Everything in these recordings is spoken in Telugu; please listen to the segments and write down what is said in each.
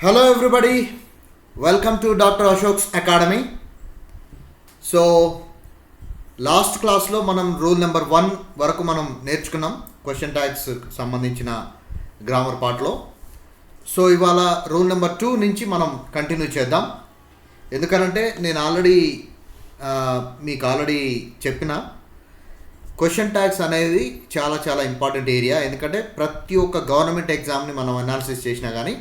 Hello everybody, welcome to Dr. Ashok's Academy. So last క్లాస్లో మనం రూల్ నెంబర్ 1 వరకు మనం నేర్చుకున్నాం క్వశ్చన్ ట్యాగ్స్ సంబంధించిన గ్రామర్ పార్ట్లో. సో ఇవాళ రూల్ నెంబర్ 2 నుంచి మనం కంటిన్యూ చేద్దాం. ఎందుకనంటే నేను మీకు ఆల్రెడీ చెప్పిన క్వశ్చన్ ట్యాగ్స్ అనేది చాలా ఇంపార్టెంట్ ఏరియా. ఎందుకంటే ప్రతి ఒక్క గవర్నమెంట్ ఎగ్జామ్ని మనం అనాలిసిస్ చేసినా కానీ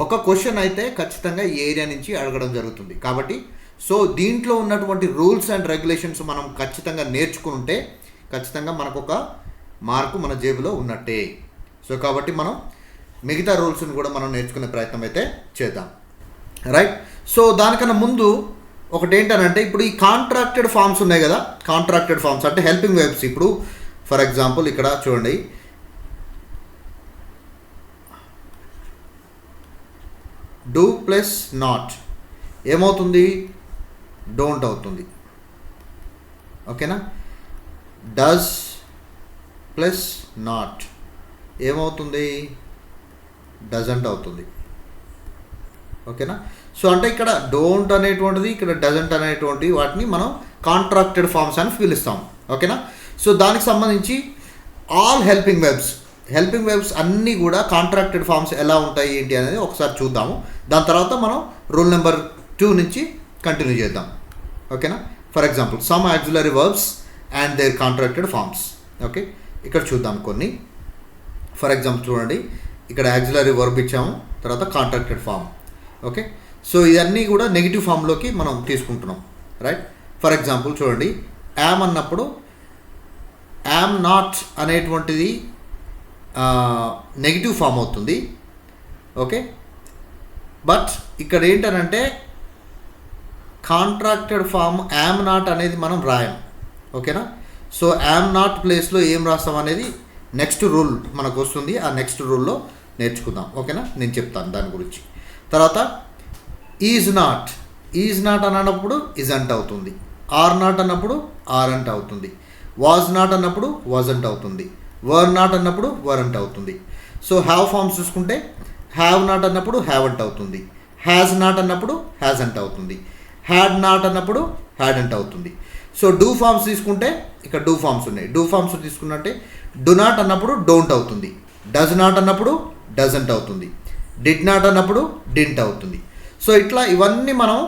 ఒక క్వశ్చన్ అయితే ఖచ్చితంగా ఈ ఏరియా నుంచి అడగడం జరుగుతుంది. కాబట్టి సో దీంట్లో ఉన్నటువంటి రూల్స్ అండ్ రెగ్యులేషన్స్ మనం ఖచ్చితంగా నేర్చుకుంటే ఖచ్చితంగా మనకు ఒక మార్కు మన జేబులో ఉన్నట్టే. సో కాబట్టి మనం మిగతా రూల్స్ని కూడా మనం నేర్చుకునే ప్రయత్నం అయితే చేద్దాం, రైట్. సో దానికన్నా ముందు ఒకటి ఏంటనంటే, ఇప్పుడు ఈ కాంట్రాక్టెడ్ ఫార్మ్స్ ఉన్నాయి కదా, కాంట్రాక్టెడ్ ఫార్మ్స్ అంటే హెల్పింగ్ వెబ్స్. ఇప్పుడు ఫర్ ఎగ్జాంపుల్ ఇక్కడ చూడండి, డూ ప్లస్ నాట్ ఏమవుతుంది, డోంట్ అవుతుంది. ఓకేనా. డస్ ప్లస్ నాట్ ఏమవుతుంది, డజంట్ అవుతుంది. ఓకేనా. సో అంటే ఇక్కడ డోంట్ అనేటువంటిది, ఇక్కడ డజంట్ అనేటువంటి వాటిని మనం కాంట్రాక్టెడ్ ఫార్మ్స్ అని పిలుస్తాం. ఓకేనా. సో దానికి సంబంధించి ఆల్ హెల్పింగ్ వెబ్స్ అన్నీ కూడా కాంట్రాక్టెడ్ ఫార్మ్స్ ఎలా ఉంటాయి ఏంటి అనేది ఒకసారి చూద్దాము. దాని తర్వాత మనం రూల్ నెంబర్ 2 నుంచి కంటిన్యూ చేద్దాం. ఓకేనా. For example some auxiliary verbs and their contracted forms. Okay, ఇక్కడ చూద్దాం కొన్ని. ఫర్ ఎగ్జాంపుల్ చూడండి, ఇక్కడ ఆక్సిలరీ వర్బ్ ఇచ్చాము, తర్వాత కాంట్రాక్టెడ్ ఫార్మ్. ఓకే. సో ఇవన్నీ కూడా నెగిటివ్ ఫామ్లోకి మనం తీసుకుంటున్నాం, రైట్. ఫర్ ఎగ్జాంపుల్ చూడండి, యామ్ అన్నప్పుడు యామ్ నాట్ అనేటువంటిది నెగిటివ్ ఫామ్ అవుతుంది. ఓకే. బట్ ఇక్కడ ఏంటనంటే కాంట్రాక్టెడ్ ఫామ్ యామ్ నాట్ అనేది మనం రాయం. ఓకేనా. సో యామ్ నాట్ ప్లేస్లో ఏం రాస్తాం అనేది నెక్స్ట్ రూల్ మనకు వస్తుంది, ఆ నెక్స్ట్ రూల్లో నేర్చుకుందాం. ఓకేనా, నేను చెప్తాను దాని గురించి. తర్వాత ఈజ్ నాట్ అన్నప్పుడు ఇజంట్ అవుతుంది. ఆర్ నాట్ అన్నప్పుడు ఆరంట్ అవుతుంది. వాజ్ నాట్ అన్నప్పుడు వాజంట్ అవుతుంది. వర్ నాట్ అన్నప్పుడు వరంట్ అవుతుంది. సో హ్యావ్ ఫార్మ్స్ చూసుకుంటే హ్యావ్ నాట్ అన్నప్పుడు హ్యావంట్ అవుతుంది. హ్యాజ్ నాట్ అన్నప్పుడు హ్యాజంట్ అవుతుంది. హ్యాడ్ నాట్ అన్నప్పుడు హ్యాడంట్ అవుతుంది. సో డూ ఫార్మ్స్ తీసుకుంటే ఇక్కడ డూ ఫార్మ్స్ ఉన్నాయి. డూ ఫార్మ్స్ తీసుకున్నట్టే డు నాట్ అన్నప్పుడు డోంట్ అవుతుంది. డజ్ నాట్ అన్నప్పుడు డజంట్ అవుతుంది. డిడ్ నాట్ అన్నప్పుడు డింట్ అవుతుంది. సో ఇట్లా ఇవన్నీ మనం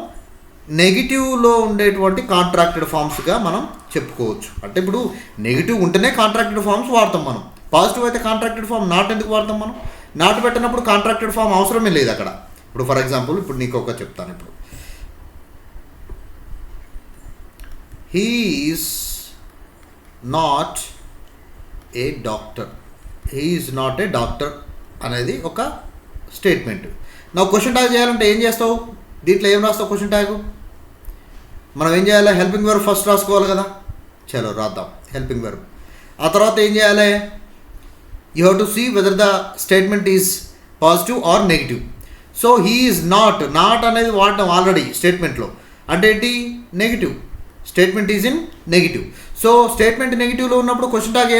నెగిటివ్లో ఉండేటువంటి కాంట్రాక్టెడ్ ఫార్మ్స్గా మనం చెప్పుకోవచ్చు. అంటే ఇప్పుడు నెగిటివ్ ఉంటేనే కాంట్రాక్టెడ్ ఫార్మ్స్ వాడతాం మనం. పాజిటివ్ అయితే కాంట్రాక్టెడ్ ఫార్మ్ నాట్ ఎందుకు వాడతాం మనం? నాట్ పెట్టినప్పుడు కాంట్రాక్టెడ్ ఫార్మ్ అవసరమే లేదు అక్కడ. ఇప్పుడు ఫర్ ఎగ్జాంపుల్ ఇప్పుడు నీకు ఒక చెప్తాను. ఇప్పుడు he is not a doctor అనేది ఒక స్టేట్మెంట్. నా క్వశ్చన్ ట్యాగ్ చేయాలంటే ఏం చేస్తావు, దీంట్లో ఏం రాస్తావు క్వశ్చన్ ట్యాగ్? మనం ఏం చేయాలి, హెల్పింగ్ వెర్బ్ ఫస్ట్ రాసుకోవాలి కదా. చలో రాద్దాం హెల్పింగ్ వెర్బ్. ఆ తర్వాత ఏం చేయాలి, you have to see whether the statement is positive or negative. So he is not అనేది వాడటం ఆల్రెడీ స్టేట్మెంట్లో, అంటే ఏంటి, negative. Statement is in negative. So statement నెగిటివ్లో ఉన్నప్పుడు క్వశ్చన్ ట్యాగ్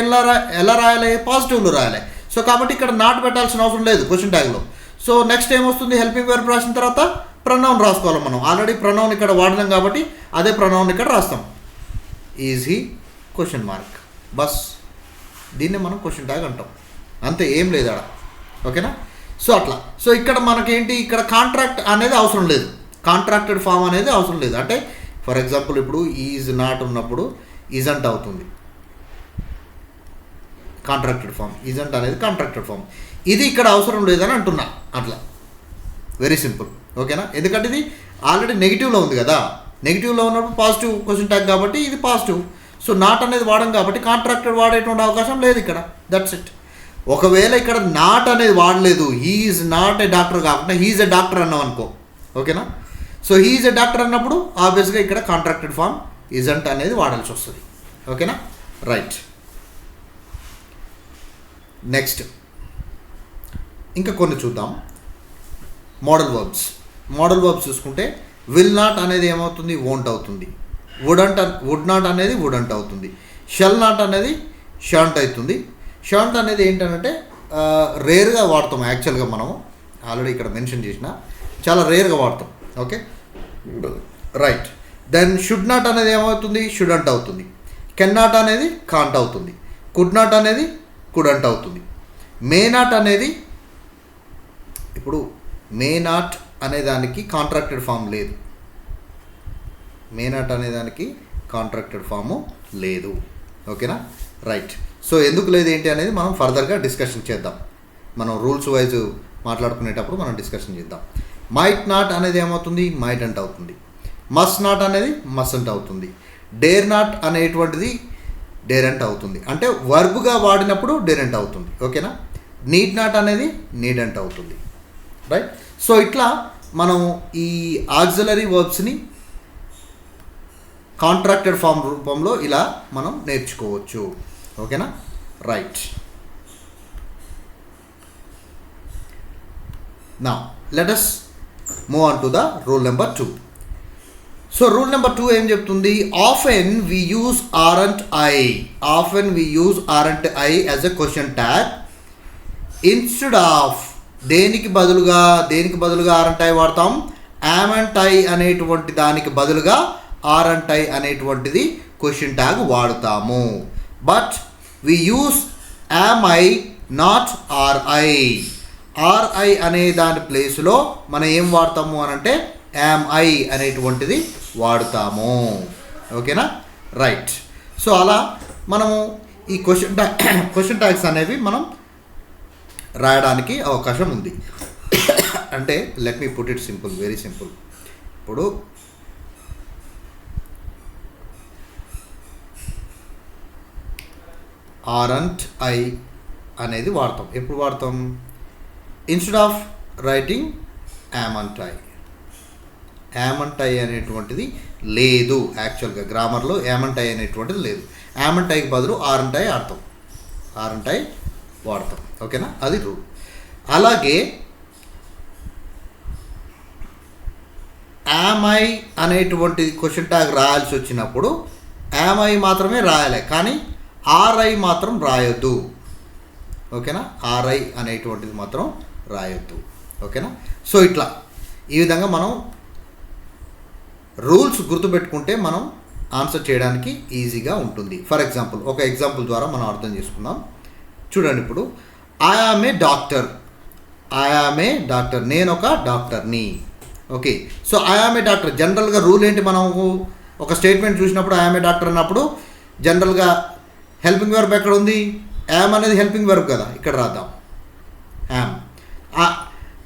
ఎలా రాయాలి, పాజిటివ్లో రాయాలి. సో కాబట్టి ఇక్కడ నాట్ పెట్టాల్సిన అవసరం లేదు క్వశ్చన్ ట్యాగ్లో. సో నెక్స్ట్ ఏమొస్తుంది, హెల్పింగ్ వెర్బ్ రాసిన తర్వాత ప్రొనౌన్ రాసుకోవాలి. మనం ఆల్రెడీ ప్రొనౌన్ ఇక్కడ వాడినాం కాబట్టి అదే ప్రొనౌన్ ఇక్కడ రాస్తాం. Is he question mark, bus. దీన్నే మనం క్వశ్చన్ ట్యాగ్ అంటాం, అంతే, ఏం లేదు అక్కడ. ఓకేనా. సో అట్లా. సో ఇక్కడ మనకేంటి, ఇక్కడ కాంట్రాక్ట్ అనేది అవసరం లేదు, కాంట్రాక్టెడ్ ఫామ్ అనేది అవసరం లేదు. అంటే ఫర్ ఎగ్జాంపుల్ ఇప్పుడు ఈజ్ నాట్ ఉన్నప్పుడు ఇజంట్ అవుతుంది, కాంట్రాక్టెడ్ ఫామ్. ఇజంట్ అనేది కాంట్రాక్టెడ్ ఫామ్. ఇది ఇక్కడ అవసరం లేదని అంటున్నా, అట్లా. Very simple. ఓకేనా. ఎందుకంటే ఇది ఆల్రెడీ నెగిటివ్లో ఉంది కదా, నెగిటివ్లో ఉన్నప్పుడు పాజిటివ్ క్వశ్చన్ ట్యాగ్ కాబట్టి ఇది పాజిటివ్. సో నాట్ అనేది వాడడం కాబట్టి కాంట్రాక్టెడ్ వాడేటువంటి అవకాశం లేదు ఇక్కడ. That's it. ఒకవేళ ఇక్కడ నాట్ అనేది వాడలేదు, హీఈస్ నాట్ ఏ డాక్టర్ కాకుండా హీఈస్ ఏ డాక్టర్ అన్నాం అనుకో. ఓకేనా. సో హీఈస్ ఏ డాక్టర్ అన్నప్పుడు ఆబ్వియస్గా ఇక్కడ కాంట్రాక్టెడ్ ఫామ్ ఇజంట్ అనేది వాడాల్సి వస్తుంది. ఓకేనా, రైట్. నెక్స్ట్ ఇంకా కొన్ని చూద్దాం. మోడల్ వర్బ్స్ చూసుకుంటే విల్ నాట్ అనేది ఏమవుతుంది, వోంట్ అవుతుంది. వుడ్ నాట్ అనేది వుడంట్ అవుతుంది. షెల్ నాట్ అనేది షాంట్ అవుతుంది. షాంట్ అనేది ఏంటంటే రేర్గా వాడతాం యాక్చువల్గా మనము. ఆల్రెడీ ఇక్కడ మెన్షన్ చేసిన, చాలా రేర్గా వాడతాం. Okay, right. Then should not అనేది ఏమవుతుంది? షుడంట్ అవుతుంది. కెన్ నాట్ అనేది కాంట్ అవుతుంది. కుడ్ నాట్ అనేది కుడంట్ అవుతుంది. మే నాట్ అనేది, ఇప్పుడు మే నాట్ అనేదానికి కాంట్రాక్టెడ్ ఫామ్ లేదు. మే నాట్ అనేదానికి కాంట్రాక్టెడ్ ఫాము లేదు. ఓకేనా, రైట్. సో ఎందుకు లేదు ఏంటి అనేది మనం ఫర్దర్గా డిస్కషన్ చేద్దాం. మనం రూల్స్ వైజ్ మాట్లాడుకునేటప్పుడు మనం డిస్కషన్ చేద్దాం. మైట్ నాట్ అనేది ఏమవుతుంది? మైట్ అంట్ అవుతుంది. మస్ట్ నాట్ అనేది మస్టంట్ అవుతుంది. డేర్ నాట్ అనేటువంటిది డేరెంట్ అవుతుంది. అంటే వర్బ్గా వాడినప్పుడు డేరెంట్ అవుతుంది. ఓకేనా. నీడ్ నాట్ అనేది నీడెంట్ అవుతుంది. రైట్. సో ఇట్లా మనం ఈ ఆక్సిలరీ వర్బ్స్ని కాంట్రాక్టెడ్ ఫామ్ రూపంలో ఇలా మనం నేర్చుకోవచ్చు. ఓకేనా, right. Now let us move on to the rule number 2. So rule number 2 ఏం చెప్తుంది? Often we use aren't I. Often we use aren't I as a question tag instead of దేనికి బదులుగా aren't I వాడతాం? amn't I అనేటువంటి దానికి బదులుగా aren't I అనేటువంటిది క్వశ్చన్ ట్యాగ్ వాడుతాము. But we use am I not are I. Are I అనే దాని ప్లేస్లో మనం ఏం వాడతాము అని అంటే యామ్ ఐ అనేటువంటిది వాడుతాము. ఓకేనా, రైట్. సో అలా మనము ఈ క్వశ్చన్ ట్యాగ్స్ అనేవి మనం రాయడానికి అవకాశం ఉంది. అంటే let me put it simple, very simple. ఇప్పుడు ఆరంట్ ఐ అనేది వాడతాం. ఎప్పుడు వాడతాం? Instead of writing am not I. Am not I అనేటువంటిది లేదు. యాక్చువల్గా గ్రామర్లో యామంట్ ఐ అనేటువంటిది లేదు. యామంట్ ఐకి బదులు ఆరంట్ ఐ ఆడతాం, ఆరంట్ ఐ వాడతాం. ఓకేనా, అది రూల్. అలాగే యామ్ ఐ అనేటువంటిది క్వశ్చన్ ట్యాగ్ రాయాల్సి వచ్చినప్పుడు యామ్ ఐ మాత్రమే రాయాలి, కానీ ఆర్ఐ మాత్రం రాయొద్దు. ఓకేనా, ఆర్ఐ అనేటువంటిది మాత్రం రాయొద్దు. ఓకేనా. సో ఇట్లా ఈ విధంగా మనం రూల్స్ గుర్తుపెట్టుకుంటే మనం ఆన్సర్ చేయడానికి ఈజీగా ఉంటుంది. ఫర్ ఎగ్జాంపుల్, ఒక ఎగ్జాంపుల్ ద్వారా మనం అర్థం చేసుకుందాం. చూడండి, ఇప్పుడు I am a doctor. I am a doctor, నేను ఒక డాక్టర్ని. Okay, so I am a doctor. జనరల్గా రూల్ ఏంటి? మనము ఒక స్టేట్మెంట్ చూసినప్పుడు ఐ యామ్ ఏ డాక్టర్ అన్నప్పుడు జనరల్గా హెల్పింగ్ వర్బ్ ఎక్కడ ఉంది? యామ్ అనేది హెల్పింగ్ వర్బ్ కదా, ఇక్కడ రాద్దాం యామ్.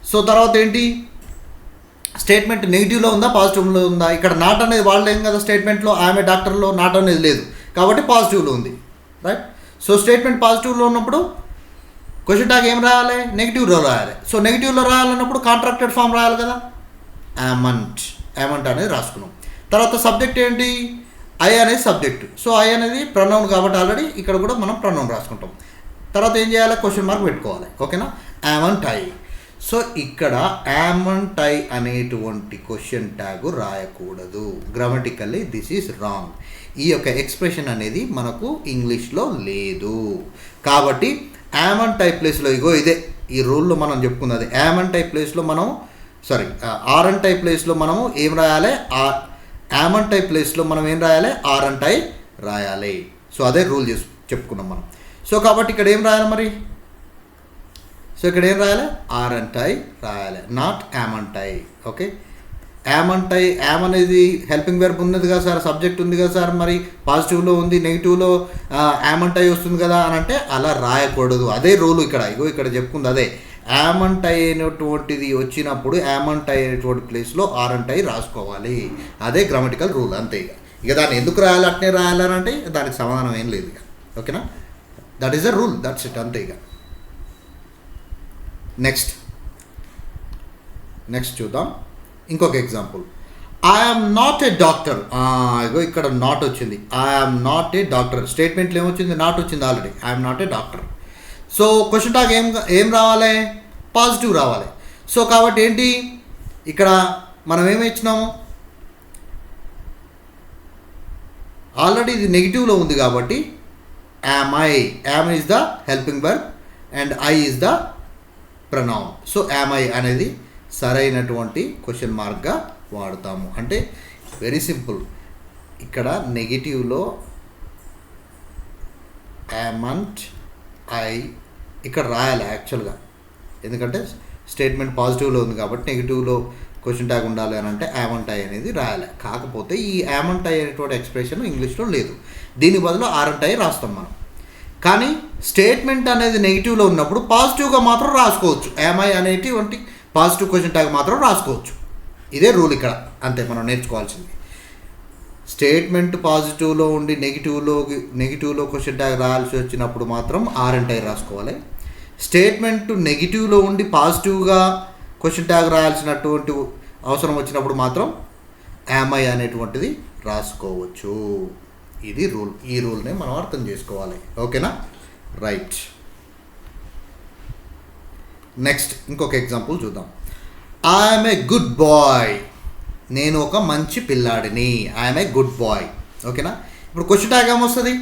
సో తర్వాత ఏంటి? స్టేట్మెంట్ నెగిటివ్లో ఉందా పాజిటివ్లో ఉందా? ఇక్కడ నాట్ అనేది వాడలేం కదా స్టేట్మెంట్లో. ఆమె డాక్టర్లో నాట్ అనేది లేదు కాబట్టి పాజిటివ్లో ఉంది. రైట్. సో స్టేట్మెంట్ పాజిటివ్లో ఉన్నప్పుడు క్వశ్చన్ ట్యాగ్ ఏం రాయాలి? నెగిటివ్లో రాయాలి. సో నెగిటివ్లో రాయాలన్నప్పుడు కాంట్రాక్టెడ్ ఫామ్ రాయాలి కదా, యామంట్. యామంట్ అనేది రాసుకున్నాం. తర్వాత సబ్జెక్ట్ ఏంటి? ఐ అనేది సబ్జెక్ట్. సో ఐ అనేది ప్రొనౌన్ కాబట్టి ఆల్రెడీ ఇక్కడ కూడా మనం ప్రొనౌన్ రాసుకుంటాం. తర్వాత ఏం చేయాలి? క్వశ్చన్ మార్క్ పెట్టుకోవాలి. ఓకేనా, యామంట్ ఐ. సో ఇక్కడ యామంట్ ఐ అనేటువంటి క్వశ్చన్ ట్యాగ్ రాయకూడదు. Grammatically this is wrong. ఈ యొక్క ఎక్స్ప్రెషన్ అనేది మనకు ఇంగ్లీష్లో లేదు. కాబట్టి యామంట్ ఐ ప్లేస్లో ఇదే ఈ రూల్లో మనం చెప్పుకున్నది. యామంట్ ఐ ప్లేస్లో మనం ఆరంట్ ఐ ప్లేస్లో మనము ఏం రాయాలి? యామంట్ ఐ ప్లేస్లో మనం ఏం రాయాలి? ఆరంట్ ఐ రాయాలి. సో అదే రూల్ చెప్పుకున్నాం మనం. సో కాబట్టి ఇక్కడ ఏం రాయాలి మరి? సో ఇక్కడ ఏం రాయాలి? ఆరంట్ ఐ రాయాలి, not am not I. Okay, am not I, am అనేది హెల్పింగ్ వెర్బ్ ఉన్నది కదా సార్, సబ్జెక్ట్ ఉంది కదా సార్, మరి పాజిటివ్లో ఉంది, నెగిటివ్లో యామంట్ ఐ వస్తుంది కదా అని అంటే అలా రాయకూడదు. అదే రూల్ ఇక్కడ. ఇక్కడ చెప్పుకుంది అదే. యామంట్ ఐ అనేటువంటిది వచ్చినప్పుడు యామంట్ ఐ అనేటువంటి ప్లేస్లో ఆరంట్ ఐ రాసుకోవాలి. అదే గ్రామటికల్ రూల్, అంతే. ఇక దాన్ని ఎందుకు రాయాలి, అట్నే రాయాలని అంటే దానికి సమాధానం ఏం లేదు ఇక. ఓకేనా, that is the rule, that's it, అంతే. ఇక నెక్స్ట్ చూద్దాం ఇంకొక example. I'm not a doctor. ఇక్కడ నాట్ వచ్చింది. I'm not a doctor. స్టేట్మెంట్లో ఏమొచ్చింది? నాట్ వచ్చింది already. I'm not a doctor. So question tag ఏం రావాలి? పాజిటివ్ రావాలి. సో కాబట్టి ఏంటి ఇక్కడ మనం ఏమి ఇచ్చినాము? ఆల్రెడీ ఇది నెగిటివ్లో ఉంది కాబట్టి am I. Am is the helping verb and I is the pronoun. So am I అనేది సరైనటువంటి క్వశ్చన్ మార్క్గా వాడుతాము. అంటే వెరీ సింపుల్. ఇక్కడ నెగిటివ్లో యామంట్ ఐ ఇక్కడ రాయాలి యాక్చువల్గా, ఎందుకంటే స్టేట్మెంట్ పాజిటివ్లో ఉంది కాబట్టి నెగిటివ్లో క్వశ్చన్ ట్యాగ్ ఉండాలి అని అంటే యామంట్ ఐ అనేది రాయాలి. కాకపోతే ఈ యామంట్ ఐ అనేటువంటి ఎక్స్ప్రెషన్ ఇంగ్లీష్లో లేదు, దీని బదులు ఆరంట్ ఐ రాస్తాం మనం. కానీ స్టేట్మెంట్ అనేది నెగిటివ్లో ఉన్నప్పుడు పాజిటివ్గా మాత్రం రాసుకోవచ్చు. యామ్ ఐ అనేటువంటి పాజిటివ్ క్వశ్చన్ ట్యాగ్ మాత్రం రాసుకోవచ్చు. ఇదే రూల్ ఇక్కడ, అంతే మనం నేర్చుకోవాల్సింది. స్టేట్మెంట్ పాజిటివ్లో ఉండి నెగిటివ్లో క్వశ్చన్ ట్యాగ్ రాయాల్సి వచ్చినప్పుడు మాత్రం ఆరంట్ ఐ రాసుకోవాలి. స్టేట్మెంట్ నెగిటివ్లో ఉండి పాజిటివ్గా క్వశ్చన్ ట్యాగ్ రాయాల్సినటువంటి అవసరం వచ్చినప్పుడు మాత్రం యామ్ ఐ అనేటువంటిది రాసుకోవచ్చు. ఇది రూల్. ఈ రూల్నే మనం అర్థం చేసుకోవాలి. ఓకేనా? రైట్. నెక్స్ట్ ఇంకొక ఎగ్జాంపుల్ చూద్దాం. I'm a good boy. నేను ఒక మంచి పిల్లాడిని. I'm a good boy. ఓకేనా? ఇప్పుడు క్వశ్చన్ ట్యాగ్ ఏమొస్తుంది?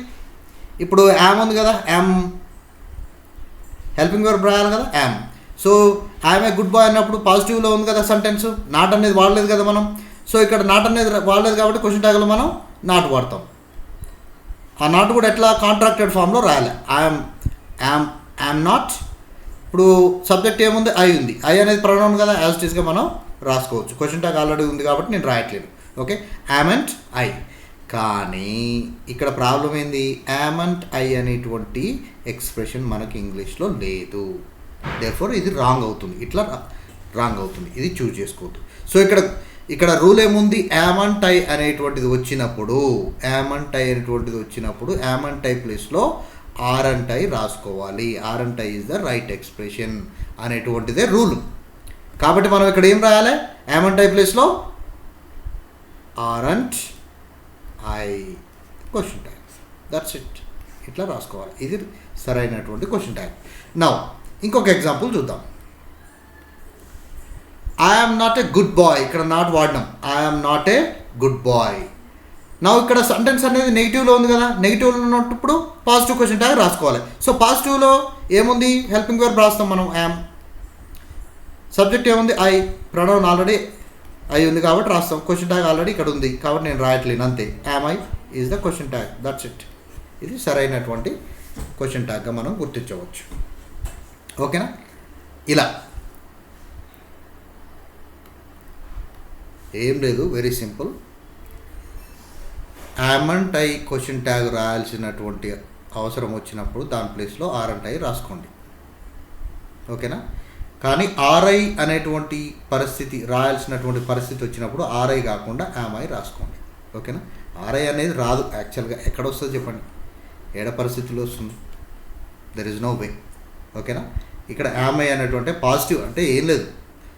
ఇప్పుడు యామ్ ఉంది కదా, యామ్ హెల్పింగ్ వర్బ్ రాయాలి కదా, am. So I'm a good boy అన్నప్పుడు పాజిటివ్లో ఉంది కదా సెంటెన్స్, నాట్ అనేది వాడలేదు కదా మనం. సో ఇక్కడ నాట్ అనేది వాడలేదు కాబట్టి క్వశ్చన్ ట్యాగ్లో మనం నాట్ వాడతాం. ఆ నాట్ కూడా ఎట్లా? కాంట్రాక్టెడ్ ఫామ్లో రాయాలి. I'm not. ఇప్పుడు సబ్జెక్ట్ ఏముంది? ఐ ఉంది. ఐ అనేది ప్రొనౌన్ కదా, యాజ్ ఇట్ ఈస్గా మనం రాసుకోవచ్చు. క్వశ్చన్ ట్యాగ్ ఆల్రెడీ ఉంది కాబట్టి నేను రాయట్లేదు. Okay, am not I. కానీ ఇక్కడ ప్రాబ్లం ఏంది? యామంట్ ఐ అనేటువంటి ఎక్స్ప్రెషన్ మనకి ఇంగ్లీష్లో లేదు. దేర్ఫోర్ ఇది రాంగ్ అవుతుంది. ఇట్లా రాంగ్ అవుతుంది. ఇది చూజ్ చేసుకోవద్దు. సో ఇక్కడ రూల్ ఏముంది? యామంట్ ఐ అనేటువంటిది వచ్చినప్పుడు యామంట్ ఐ ప్లేస్లో ఆరంట్ ఐ రాసుకోవాలి. Aren't I is the right expression అనేటువంటిదే రూల్. కాబట్టి మనం ఇక్కడ ఏం రాయాలి? యామంట్ ఐ ప్లేస్లో aren't I question tag. That's it. ఇట్లా రాసుకోవాలి. ఇది సరైనటువంటి క్వశ్చన్ ట్యాగ్. నౌ ఇంకొక ఎగ్జాంపుల్ చూద్దాం. I'm not a good boy. ఇక్కడ నాట్ వాడినాం. I'm not a good boy. నా ఇక్కడ సెంటెన్స్ అనేది నెగిటివ్లో ఉంది కదా, నెగిటివ్లో ఉన్నప్పుడు పాజిటివ్ క్వశ్చన్ ట్యాగ్ రాసుకోవాలి. సో పాజిటివ్లో ఏముంది? హెల్పింగ్ వర్బ్ రాస్తాం మనం, యామ్. సబ్జెక్ట్ ఏముంది? ఐ. ప్రొనౌన్ ఆల్రెడీ ఐ ఉంది కాబట్టి రాస్తాం. క్వశ్చన్ ట్యాగ్ ఆల్రెడీ ఇక్కడ ఉంది కాబట్టి నేను రాయట్లేను, అంతే. Am I is the question tag. That's it. ఇది సరైనటువంటి క్వశ్చన్ ట్యాగ్గా మనం గుర్తించవచ్చు. ఓకేనా? ఇలా ఏం లేదు, very simple. Am not I question tag రాయాల్సినటువంటి అవసరం వచ్చినప్పుడు దాని ప్లేస్లో ఆరంట్ ఐ రాసుకోండి. ఓకేనా? కానీ ఆర్ఐ అనేటువంటి పరిస్థితి రాయాల్సినటువంటి పరిస్థితి వచ్చినప్పుడు ఆర్ఐ కాకుండా యామ్ ఐ రాసుకోండి. ఓకేనా? ఆర్ఐ అనేది రాదు యాక్చువల్గా. ఎక్కడ వస్తుంది చెప్పండి? ఏడ పరిస్థితుల్లో వస్తుంది? There is no way. ఓకేనా? ఇక్కడ యామ్ ఐ అనేటువంటి పాజిటివ్ అంటే ఏం లేదు,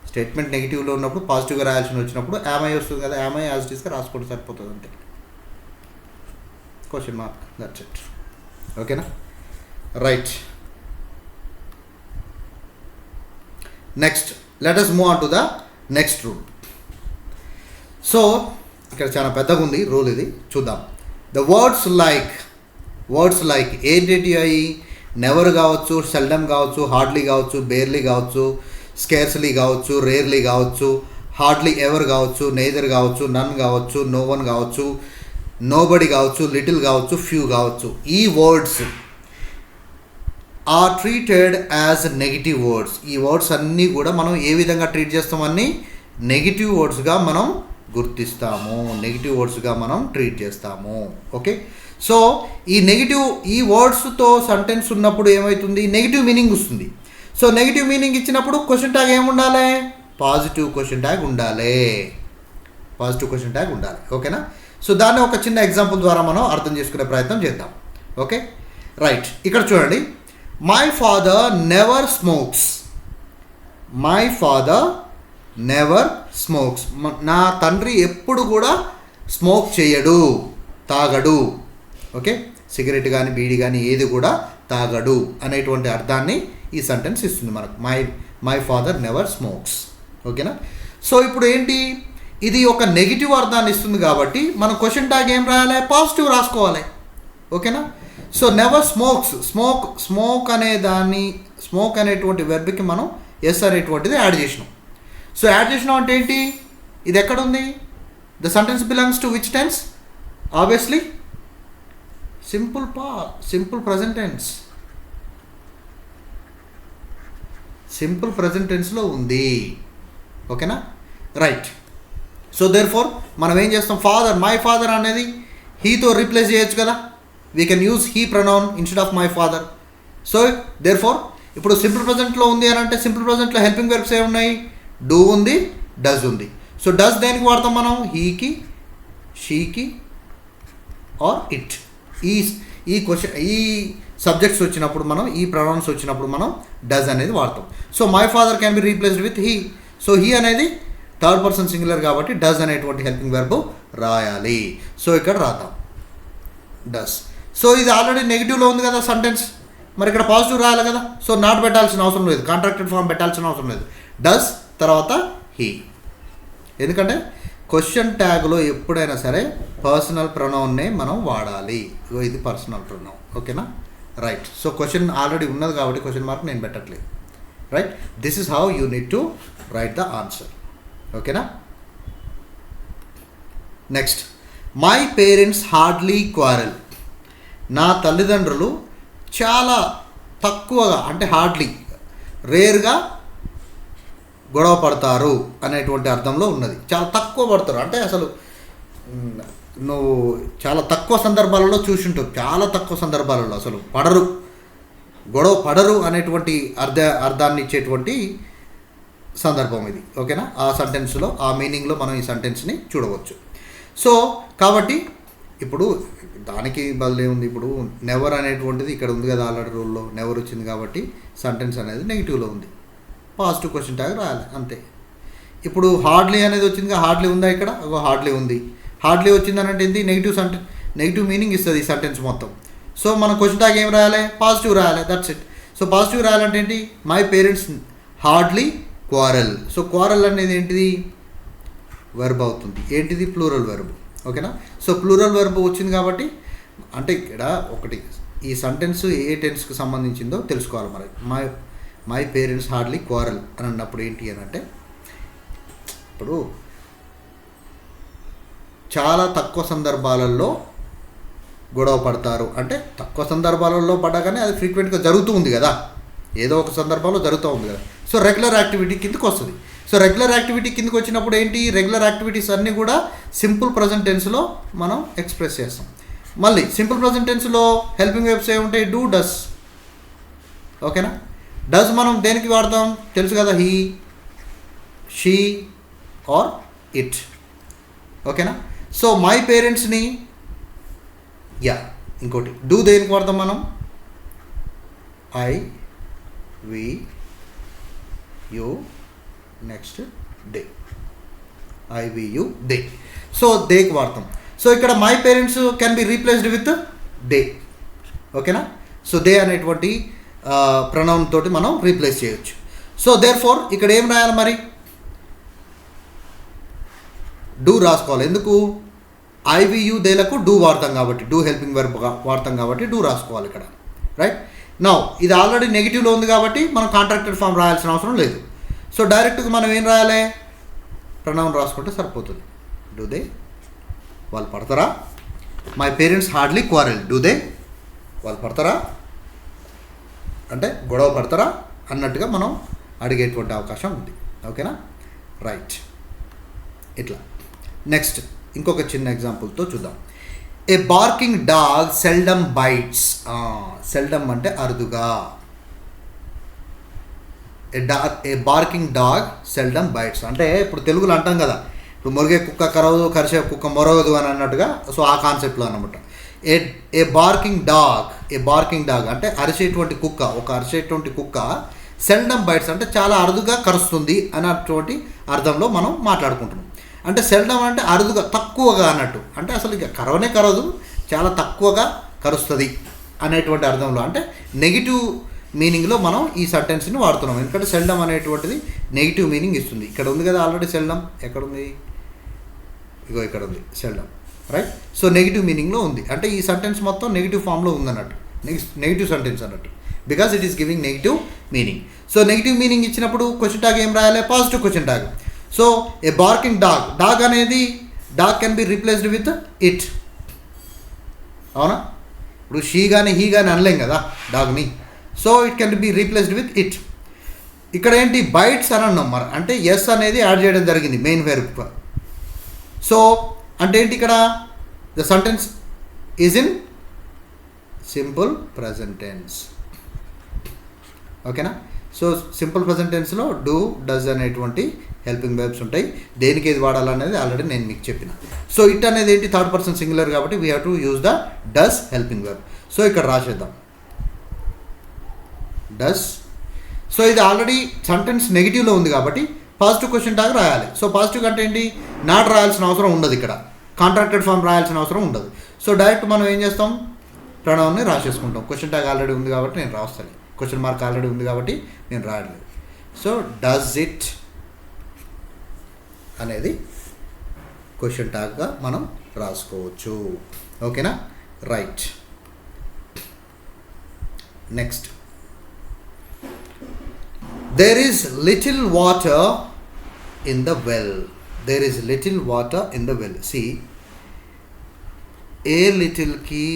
స్టేట్మెంట్ నెగిటివ్లో ఉన్నప్పుడు పాజిటివ్గా రాయాల్సి వచ్చినప్పుడు యామ్ ఐ వస్తుంది కదా, యామ్ ఐ యాజ్ ఇట్ ఈస్గా రాసుకోండి, సరిపోతుంది అంతే. Question mark. That's it. ఓకేనా? Right. Next let us move on to the next rule. So ఇక్కడ చాలా పెద్దగా ఉంది రూల్, ఇది చూద్దాం. ద వర్డ్స్ లైక్ ఏంటి? అవి నెవర్ కావచ్చు, సెల్డమ్ కావచ్చు, హార్డ్లీ కావచ్చు, బేర్లీ కావచ్చు, స్కేర్స్లీ కావచ్చు, రేర్లీ కావచ్చు, హార్డ్లీ ఎవర్ కావచ్చు, నెయిదర్ కావచ్చు, నన్ కావచ్చు, నో వన్ కావచ్చు, నోబడి కావచ్చు, లిటిల్ కావచ్చు, ఫ్యూ కావచ్చు. ఈ words are treated as negative words. ఈ వర్డ్స్ అన్నీ కూడా మనం ఏ విధంగా ట్రీట్ చేస్తామని? నెగిటివ్ వర్డ్స్గా మనం గుర్తిస్తాము, నెగిటివ్ వర్డ్స్గా మనం ట్రీట్ చేస్తాము. ఓకే, సో ఈ వర్డ్స్తో సెంటెన్స్ ఉన్నప్పుడు ఏమవుతుంది? నెగిటివ్ మీనింగ్ వస్తుంది. సో నెగిటివ్ మీనింగ్ ఇచ్చినప్పుడు క్వశ్చన్ ట్యాగ్ ఏముండాలి? పాజిటివ్ క్వశ్చన్ ట్యాగ్ ఉండాలి. ఓకేనా? సో దాన్ని ఒక చిన్న ఎగ్జాంపుల్ ద్వారా మనం అర్థం చేసుకునే ప్రయత్నం చేద్దాం. Okay, right. ఇక్కడ చూడండి. My father never smokes. నా తండ్రి ఎప్పుడు కూడా స్మోక్ చేయడు, తాగడు. ఓకే, సిగరెట్ కానీ బీడీ కానీ ఏది కూడా తాగడు అనేటువంటి అర్థాన్ని ఈ సెంటెన్స్ ఇస్తుంది మనకు. My father never smokes. ఓకేనా? సో ఇప్పుడు ఏంటి? ఇది ఒక నెగిటివ్ అర్థాన్ని ఇస్తుంది కాబట్టి మనం క్వశ్చన్ ట్యాగ్ ఏం రాయాలి? పాజిటివ్ రాసుకోవాలి. ఓకేనా? So never smokes. స్మోక్ అనేటువంటి వెర్బ్కి మనం ఎస్ అనేటువంటిది యాడ్ చేసినాం. సో యాడ్ చేసినాం అంటే ఏంటి, ఇది ఎక్కడుంది, the sentence belongs to which tense, obviously simple present tense, simple present టెన్స్లో ఉంది. ఓకేనా, రైట్. సో దేర్ ఫోర్ మనం ఏం చేస్తాం, ఫాదర్, మై ఫాదర్ అనేది హీతో రీప్లేస్ చేయొచ్చు కదా, we can use he pronoun instead of my father. So therefore ఇప్పుడు సింపుల్ ప్రజెంట్లో ఉంది అని అంటే సింపుల్ ప్రజెంట్లో హెల్పింగ్ వెర్బ్స్ ఏమున్నాయి, డూ ఉంది, డస్ ఉంది. సో డస్ దేనికి వాడతాం మనం, హీకి, షీకి ఆర్ ఇట్. ఈ క్వశ్చన్ ఈ సబ్జెక్ట్స్ వచ్చినప్పుడు మనం, ఈ ప్రొనౌన్స్ వచ్చినప్పుడు మనం డస్ అనేది వాడతాం. So my father can be replaced with he. So he అనేది థర్డ్ పర్సన్ సింగులర్ కాబట్టి డస్ అనేటువంటి హెల్పింగ్ వెర్బ్ రాయాలి. సో ఇక్కడ రాద్దాం డస్. సో ఇది ఆల్రెడీ నెగిటివ్లో ఉంది కదా సెంటెన్స్, మరి ఇక్కడ పాజిటివ్ రాయాలి కదా. సో నాట్ పెట్టాల్సిన అవసరం లేదు, కాంట్రాక్టెడ్ ఫామ్ పెట్టాల్సిన అవసరం లేదు. డస్ తర్వాత హీ. ఎందుకంటే క్వశ్చన్ ట్యాగ్లో ఎప్పుడైనా సరే పర్సనల్ ప్రొనౌన్నే మనం వాడాలి. ఇది పర్సనల్ ప్రొనౌన్. ఓకేనా, రైట్. సో క్వశ్చన్ ఆల్రెడీ ఉన్నది కాబట్టి క్వశ్చన్ మార్క్ నేను పెట్టట్లేదు. Right, this is how you need to write the answer. ఓకేనా, నెక్స్ట్, మై పేరెంట్స్ హార్డ్లీ క్వారెల్. నా తల్లిదండ్రులు చాలా తక్కువగా, అంటే హార్డ్లీ, రేర్గా గొడవ పడతారు అనేటువంటి అర్థంలో ఉన్నది. చాలా తక్కువ పడతారు అంటే అసలు నువ్వు చాలా తక్కువ సందర్భాలలో చూసింటావు, చాలా తక్కువ సందర్భాలలో అసలు గొడవ పడరు అనేటువంటి అర్థాన్ని ఇచ్చేటువంటి సందర్భం ఇది. ఓకేనా, ఆ సెంటెన్స్లో, ఆ మీనింగ్లో మనం ఈ సెంటెన్స్ని చూడవచ్చు. సో కాబట్టి ఇప్పుడు దానికి బదులు ఉంది, ఇప్పుడు నెవర్ అనేటువంటిది ఇక్కడ ఉంది కదా, ఆల్రెడీ రూల్లో నెవర్ వచ్చింది కాబట్టి సెంటెన్స్ అనేది నెగిటివ్లో ఉంది, పాజిటివ్ క్వశ్చన్ ట్యాగ్ రాయాలి అంతే. ఇప్పుడు హార్డ్లీ అనేది వచ్చిందిగా, హార్డ్లీ ఉందా ఇక్కడ, హార్డ్లీ ఉంది. హార్డ్లీ వచ్చిందని అంటే ఏంటి, నెగిటివ్ మీనింగ్ ఇస్తుంది ఈ సెంటెన్స్ మొత్తం. సో మనం క్వశ్చన్ ట్యాగ్ ఏం రాయాలి, పాజిటివ్ రాయాలి, దట్స్ ఇట్. సో పాజిటివ్ రాయాలంటే ఏంటి, my parents hardly quarrel. So quarrel అనేది ఏంటిది, వెర్బ్ అవుతుంది. ఏంటిది, ప్లూరల్ వెర్బ్. ఓకేనా, సో ప్లూరల్ వెర్బ్ వచ్చింది కాబట్టి, అంటే ఇక్కడ ఒకటి ఈ సెంటెన్స్ ఏ టెన్స్కి సంబంధించిందో తెలుసుకోవాలి. మరి మై పేరెంట్స్ హార్డ్లీ క్వారల్ అని అన్నప్పుడు ఏంటి అని అంటే, ఇప్పుడు చాలా తక్కువ సందర్భాలలో గొడవ పడతారు అంటే, తక్కువ సందర్భాలలో పడ్డాగానే అది ఫ్రీక్వెంట్గా జరుగుతూ ఉంది కదా, ఏదో ఒక సందర్భంలో జరుగుతూ ఉంది కదా. సో రెగ్యులర్ యాక్టివిటీ కిందకి వస్తుంది. సో రెగ్యులర్ యాక్టివిటీ కిందకి వచ్చినప్పుడు ఏంటి, రెగ్యులర్ యాక్టివిటీస్ అన్నీ కూడా సింపుల్ ప్రజెంట్ టెన్స్లో మనం ఎక్స్ప్రెస్ చేస్తాం. మళ్ళీ సింపుల్ ప్రజెంట్ టెన్స్లో హెల్పింగ్ వెర్బ్స్ ఏముంటాయి, డూ, డస్. ఓకేనా, డస్ మనం దేనికి వాడతాం తెలుసు కదా, హీ, షీ ఆర్ ఇట్. ఓకేనా, సో మై పేరెంట్స్ని, ఇంకోటి డూ దేనికి వాడతాం మనం, I, we, you, next they, I, we, you, they. So దేకి వాడతాం. సో ఇక్కడ my parents can be replaced with they. ఓకేనా, సో దే అనేటువంటి ప్రొనౌన్ తోటి మనం రీప్లేస్ చేయొచ్చు. సో దేర్ ఫోర్ ఇక్కడ ఏం రాయాలి మరి, డూ రాసుకోవాలి. ఎందుకు, ఐవియు దేలకు డూ వాడతాం కాబట్టి, డూ హెల్పింగ్ వెర్బ్ వాడతాం కాబట్టి డూ రాసుకోవాలి ఇక్కడ. రైట్, నౌ ఇది ఆల్రెడీ నెగిటివ్లో ఉంది కాబట్టి మనం కాంట్రాక్టెడ్ ఫామ్ రాయాల్సిన అవసరం లేదు. సో డైరెక్ట్గా మనం ఏం రాయాలి, ప్రొనౌన్ రాసుకుంటే సరిపోతుంది. డూ దే, వాళ్ళు పడతారా, my parents hardly quarrel, do they, వాళ్ళు పడతారా అంటే గొడవ పడతారా అన్నట్టుగా మనం అడిగేటువంటి అవకాశం ఉంది. ఓకేనా, రైట్. ఇట్లా నెక్స్ట్ ఇంకొక చిన్న ఎగ్జాంపుల్తో చూద్దాం. A barking dog seldom bites. Seldom అంటే అరుదుగా. A barking dog seldom bites అంటే ఇప్పుడు తెలుగులో అంటాం కదా, ఇప్పుడు మొరిగే కుక్క కరవదు, కరిసే కుక్క మొరగదు అని అన్నట్టుగా. సో ఆ కాన్సెప్ట్లో అనమాట. ఏ బార్కింగ్ డాగ్ అంటే అరిచేటువంటి కుక్క, ఒక అరిచేటువంటి కుక్క సెల్డమ్ బైట్స్ అంటే చాలా అరుదుగా కరుస్తుంది అన్నటువంటి అర్థంలో మనం మాట్లాడుకుంటున్నాం. అంటే సెల్డమ్ అంటే అరుదుగా, తక్కువగా అన్నట్టు. అంటే అసలు ఇక కరవనే కరవదు, చాలా తక్కువగా కరుస్తుంది అనేటువంటి అర్థంలో, అంటే నెగిటివ్ మీనింగ్లో మనం ఈ సెంటెన్స్ని వాడుతున్నాం. ఎందుకంటే సెల్డమ్ అనేటువంటిది నెగిటివ్ మీనింగ్ ఇస్తుంది. ఇక్కడ ఉంది కదా ఆల్రెడీ సెల్డమ్, ఎక్కడుంది, ఇగో ఇక్కడ ఉంది సెల్డమ్. రైట్, సో నెగిటివ్ మీనింగ్లో ఉంది. అంటే ఈ సెంటెన్స్ మొత్తం నెగిటివ్ ఫామ్లో ఉందన్నట్టు, నెగిటివ్ సెంటెన్స్ అన్నట్టు, because it is giving negative meaning. So negative meaning ఇచ్చినప్పుడు క్వశ్చన్ ట్యాగ్ ఏం రాయాలి? Positive question tag. So a barking dog, dog అనేది dog can be replaced with it. అవునా? ఇప్పుడు షీ కానీ హీ కానీ అనలేం కదా డాగ్ని. So it can be replaced with it. ఇక్కడ ఏంటి? బైట్స్ అని అన్నాం మరి, అంటే ఎస్ అనేది యాడ్ చేయడం జరిగింది మెయిన్ వెర్బ్. సో అంటే ఏంటి ఇక్కడ? The sentence is in simple present tense. ఓకేనా? సో సింపుల్ ప్రజెంట్ టెన్స్లో డూ, డస్ అనేటువంటి హెల్పింగ్ వెర్బ్స్ ఉంటాయి. దేనికి ఏది వాడాలనేది ఆల్రెడీ నేను మీకు చెప్పిన. సో ఇట్ అనేది ఏంటి? థర్డ్ పర్సన్ సింగులర్ కాబట్టి we have to use the does helping verb. So ఇక్కడ రాసేద్దాం డస్. సో ఇది ఆల్రెడీ సెంటెన్స్ నెగిటివ్లో ఉంది కాబట్టి పాజిటివ్ క్వశ్చన్ ట్యాగ్ రాయాలి. సో పాజిటివ్ అంటే ఏంటి? నాట్ రాయాల్సిన అవసరం ఉండదు, ఇక్కడ కాంట్రాక్టెడ్ ఫామ్ రాయాల్సిన అవసరం ఉండదు. సో డైరెక్ట్ మనం ఏం చేస్తాం? ప్రణాన్ని రాసేసుకుంటాం. క్వశ్చన్ ట్యాగ్ ఆల్రెడీ ఉంది కాబట్టి నేను రాస్తాను, క్వశ్చన్ మార్క్ ఆల్రెడీ ఉంది కాబట్టి నేను రాయలేదు. సో డస్ ఇట్ అనేది క్వశ్చన్ ట్యాగ్గా మనం రాసుకోవచ్చు. ఓకేనా? Right. Next, there is little water in the well. There is little water in the well. See, a little ki,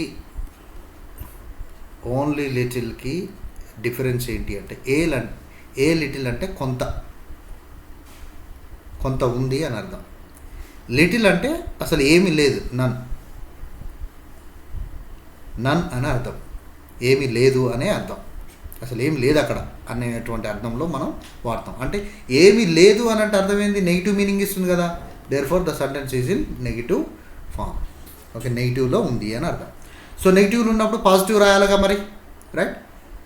only little ki difference ఏంటి అంటే ఏ లిటిల్ అంటే కొంత కొంత ఉంది అని అర్థం. లిటిల్ అంటే అసలు ఏమీ లేదు, నన్ అని అర్థం. ఏమీ లేదు అనే అర్థం, అసలు ఏమి లేదు అక్కడ అనేటువంటి అర్థంలో మనం వాడతాం. అంటే ఏమీ లేదు అని అంటే అర్థం ఏంది? నెగిటివ్ మీనింగ్ ఇస్తుంది కదా. Therefore the sentence is in negative form. Okay, నెగిటివ్లో ఉంది అని అర్థం. సో నెగిటివ్లో ఉన్నప్పుడు పాజిటివ్ రాయాలిగా మరి, right?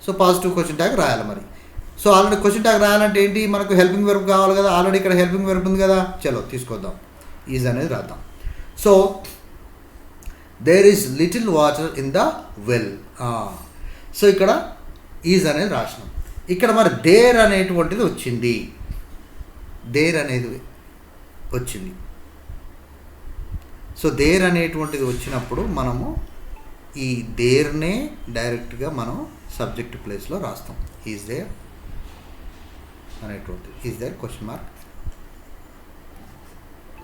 So positive question tag రాయాలి మరి. సో ఆల్రెడీ క్వశ్చన్ ట్యాగ్ రాయాలంటే ఏంటి? మనకు హెల్పింగ్ వెర్బ్ కావాలి కదా. ఆల్రెడీ ఇక్కడ హెల్పింగ్ వెర్బ్ ఉంది కదా. చలో తీసుకొద్దాం, ఈజ్ అనేది రాద్దాం. So there is little water in the well. So ఇక్కడ ఈజ్ అనేది రాసినాం. ఇక్కడ మరి దేర్ అనేటువంటిది వచ్చింది, దేర్ అనేది వచ్చింది. సో దేర్ అనేటువంటిది వచ్చినప్పుడు మనము ఈ దేర్నే డైరెక్ట్గా మనం సబ్జెక్ట్ ప్లేస్లో రాస్తాం. ఈజ్ దేర్ అనేటువంటిది, is there question mark.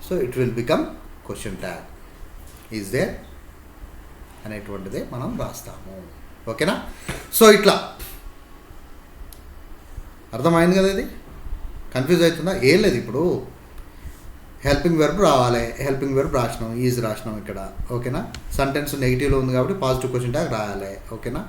So it will become question tag. Is there అనేటువంటిదే మనం రాస్తాము. ఓకేనా? సో ఇట్లా అర్థమైంది కదా. ఇది కన్ఫ్యూజ్ అవుతుందా? ఏం లేదు. ఇప్పుడు హెల్పింగ్ వెర్బ్ రావాలి, హెల్పింగ్ వెర్బ్ రాసినాం, ఈజ్ రాసినాం ఇక్కడ. ఓకేనా? సెంటెన్స్ నెగిటివ్లో ఉంది కాబట్టి పాజిటివ్ క్వశ్చన్ ట్యాగ్ రాయాలి. ఓకేనా?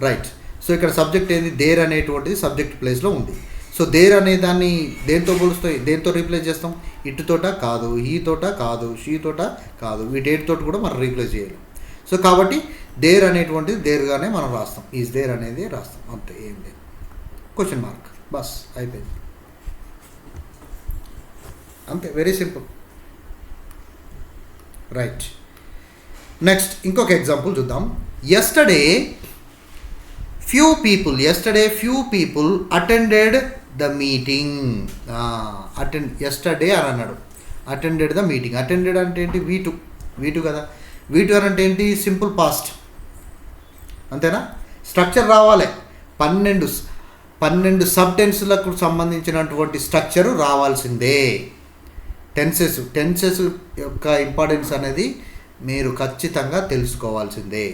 రైట్. సో ఇక్కడ సబ్జెక్ట్ ఏంది? దేర్ అనేటువంటిది సబ్జెక్ట్ ప్లేస్లో ఉంది. సో దేర్ అనే దాన్ని దేంతో పోలుస్తాయి? దేంతో రీప్లేస్ చేస్తాం? ఇటు తోట కాదు, హీ తోట కాదు, షీ తోట కాదు, వీటేటితోట కూడా మనం రీప్లేస్ చేయాలి. సో కాబట్టి దేర్ అనేటువంటిది దేర్గానే మనం రాస్తాం. ఈజ్ దేర్ అనేది రాస్తాం, అంతే, ఏం లేదు. క్వశ్చన్ మార్క్, బస్ అయిపోయింది, అంతే, వెరీ సింపుల్. రైట్. నెక్స్ట్ ఇంకొక ఎగ్జాంపుల్ చూద్దాం. Yesterday few people attended the meeting. Yesterday అని అన్నాడు, అటెండెడ్ ద మీటింగ్. అటెండెడ్ అంటే ఏంటి? వీటు కదా. వీటు అని అంటే ఏంటి? సింపుల్ పాస్ట్, అంతేనా? స్ట్రక్చర్ రావాలి. 12 సబ్ టెన్స్లకు సంబంధించినటువంటి స్ట్రక్చరు రావాల్సిందే. టెన్సెస్ యొక్క ఇంపార్టెన్స్ అనేది మీరు ఖచ్చితంగా తెలుసుకోవాల్సిందే.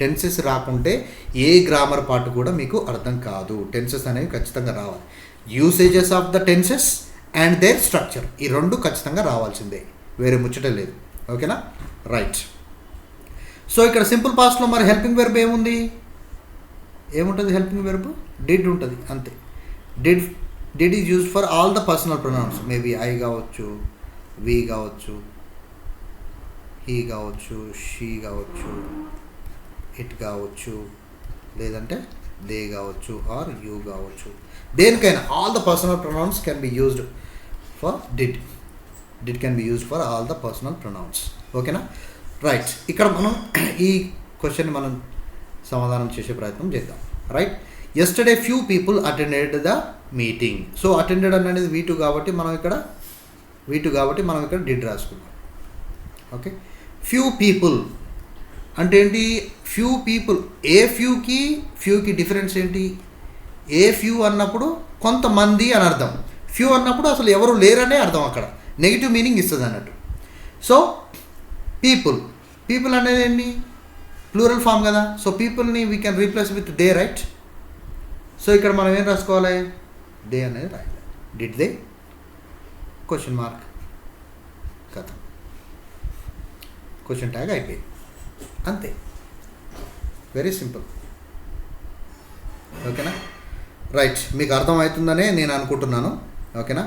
టెన్సెస్ రాకుంటే ఏ గ్రామర్ పార్ట్ కూడా మీకు అర్థం కాదు. టెన్సెస్ అనేవి ఖచ్చితంగా రావాలి. Usages of the tenses and their structure, ఈ రెండు ఖచ్చితంగా రావాల్సిందే, వేరే ముచ్చట లేదు. ఓకేనా? రైట్. సో ఇక్కడ సింపుల్ పాస్ట్లో మరి హెల్పింగ్ వెర్బ్ ఏముంటుంది? హెల్పింగ్ వెర్బ్ డిడ్ ఉంటుంది, అంతే. Did is used for all the personal pronouns. Maybe I కావచ్చు, వి కావచ్చు, హీ కావచ్చు, షీ కావచ్చు, ఇట్ కావచ్చు, లేదంటే దే కావచ్చు, ఆర్ యూ కావచ్చు. దేనికైనా all the personal pronouns can be used for did. Did can be used for all the personal pronouns. ఓకేనా? రైట్. ఇక్కడ మనం ఈ క్వశ్చన్ మనం సమాధానం చేసే ప్రయత్నం చేద్దాం. Right. Yesterday few people attended the meeting. So attended అనేది వీటు కాబట్టి మనం ఇక్కడ డిడ్ రాసుకున్నాం. ఓకే. ఫ్యూ పీపుల్ అంటే ఏంటి? Few people. ఫ్యూకి డిఫరెన్స్ ఏంటి? ఏ ఫ్యూ అన్నప్పుడు కొంతమంది అని అర్థం, ఫ్యూ అన్నప్పుడు అసలు ఎవరు లేరనే అర్థం, అక్కడ నెగిటివ్ మీనింగ్ ఇస్తుంది అన్నట్టు. సో పీపుల్ అనేది ఏంటి, ప్లూరల్ ఫామ్ కదా. సో పీపుల్ని we can replace with they, right. So ఇక్కడ మనం ఏం రాసుకోవాలి, దే అనేది రాయాలి. డిడ్ దే క్వశ్చన్ మార్క్, కథ క్వశ్చన్ ట్యాగ్ అయిపోయింది, అంతే. Very simple. ఓకేనా, రైట్. మీకు అర్థమవుతుందనే నేను అనుకుంటున్నాను. ఓకేనా.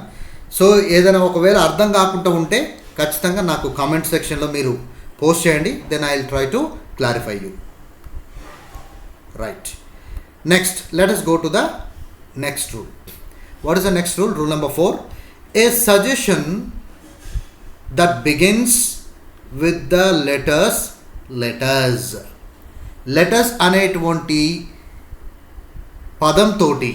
సో ఏదైనా ఒకవేళ అర్థం కాకుండా ఉంటే ఖచ్చితంగా నాకు కామెంట్ సెక్షన్లో మీరు పోస్ట్ చేయండి, then I will try to clarify you. Right. Next let us go to the next rule. What is the next rule? Rule number 4. A suggestion that begins with the letters అనేటువంటి పదంతోటి,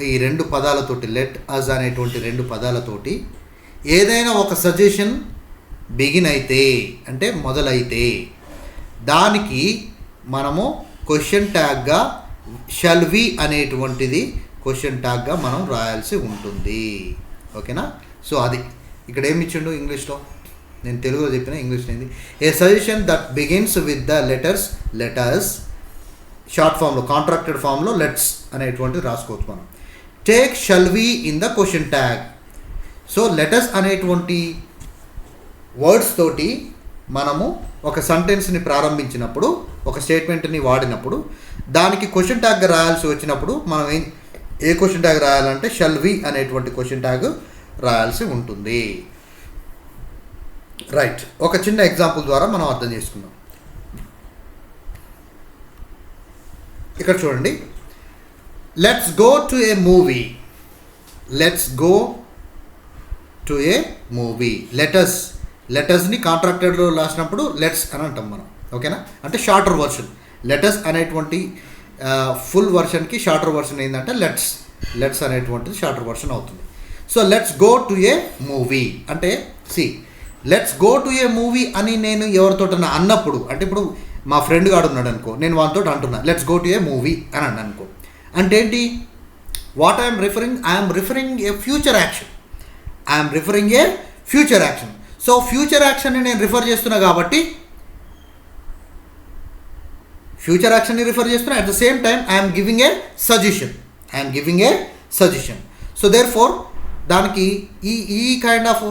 ఈ రెండు పదాలతోటి, లెట్ అస్ అనేటువంటి రెండు పదాలతోటి ఏదైనా ఒక సజెషన్ బిగిన్ అయితే అంటే మొదలైతే దానికి మనము క్వశ్చన్ ట్యాగ్గా షల్ వి అనేటువంటిది క్వశ్చన్ ట్యాగ్గా మనం రాయాల్సి ఉంటుంది. ఓకేనా. సో అది ఇక్కడ ఏమి ఇచ్చిండు ఇంగ్లీష్లో, నేను తెలుగులో చెప్పిన, ఇంగ్లీష్లో ఏంది, a suggestion that begins with the letters short ఫామ్లో, కాంట్రాక్టెడ్ ఫామ్లో లెట్స్ అనేటువంటిది రాసుకోవచ్చు మనం. Take shall we in the question tag. So letters అనేటువంటి వర్డ్స్ తోటి మనము ఒక సెంటెన్స్ని ప్రారంభించినప్పుడు, ఒక స్టేట్మెంట్ని వాడినప్పుడు దానికి క్వశ్చన్ ట్యాగ్ రాయాల్సి వచ్చినప్పుడు మనం ఏ క్వశ్చన్ ట్యాగ్ రాయాలంటే షల్ వి అనేటువంటి క్వశ్చన్ ట్యాగ్ రాయాల్సి ఉంటుంది. రైట్. ఒక చిన్న ఎగ్జాంపుల్ ద్వారా మనం అర్థం చేసుకుందాం. ఇక్కడ చూడండి, let's go to a movie. లెటర్స్ని కాంట్రాక్టెడ్లో రాసినప్పుడు లెట్స్ అని అంటాం మనం. ఓకేనా. అంటే షార్టర్ వర్షన్. లెటర్స్ అనేటువంటి ఫుల్ వర్షన్కి షార్టర్ వర్షన్ ఏంటంటే లెట్స్ అనేటువంటిది షార్టర్ వర్షన్ అవుతుంది. So let's go to a movie అంటే let's go to a movie అని నేను ఎవరితోటన్నా అన్నప్పుడు, అంటే ఇప్పుడు మా ఫ్రెండ్ గాడు ఉన్నాడు అనుకో, నేను వానితో అంటున్నా let's go to a movie అని అన్నా అనుకో, అంటే ఏంటి, what I'm referring a future action. So future యాక్షన్ని నేను రిఫర్ చేస్తున్నా కాబట్టి ఫ్యూచర్ యాక్షన్ని రిఫర్ చేస్తున్నా, at the same time I'm giving a suggestion. So therefore దానికి ఈ కైండ్ ఆఫ్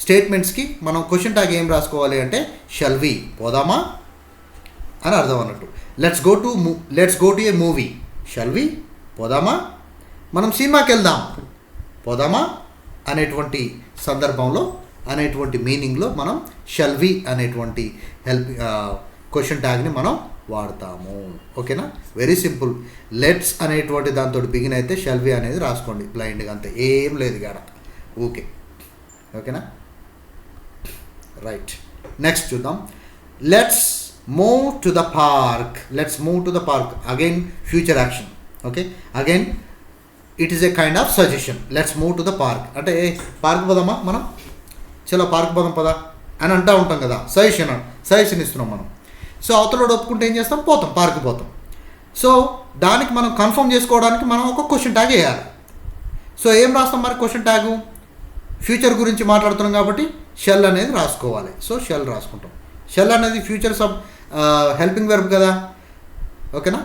స్టేట్మెంట్స్కి మనం క్వశ్చన్ ట్యాగ్ ఏం రాసుకోవాలి అంటే షల్ వి, పోదామా అని అర్థం అన్నట్టు. Let's go to a movie, shall we, పోదామా, మనం సినిమాకి వెళ్దాం, పోదామా అనేటువంటి సందర్భంలో, అనేటువంటి మీనింగ్లో మనం షల్ వి అనేటువంటి క్వశ్చన్ ట్యాగ్ని మనం వాడతాము. ఓకేనా. Very simple. లెట్స్ అనేటువంటి దాంతో బిగిన్ అయితే షల్ వి అనేది రాసుకోండి బ్లైండ్గా, అంతే, ఏం లేదు గాడ. ఓకేనా. రైట్. నెక్స్ట్ చూద్దాం. Let's move to the park. Again future action. Okay. Again it is A kind of suggestion. Let's move to the park అంటే పార్క్ పోదామా, మనం చలో పార్క్ పోదాం పదా అని అంటూ ఉంటాం కదా, సజెషన్ ఇస్తున్నాం మనం. సో అవతల ఒప్పుకుంటే ఏం చేస్తాం, పార్క్ పోతాం. సో దానికి మనం కన్ఫర్మ్ చేసుకోవడానికి మనం ఒక క్వశ్చన్ ట్యాగ్ వేయాలి. సో ఏం రాస్తాం మరి క్వశ్చన్ ట్యాగు, ఫ్యూచర్ గురించి మాట్లాడుతున్నాం కాబట్టి షెల్ అనేది రాసుకోవాలి. సో షెల్ రాసుకుంటాం. షెల్ అనేది ఫ్యూచర్ హెల్పింగ్ వెర్బ్ కదా. ఓకేనా.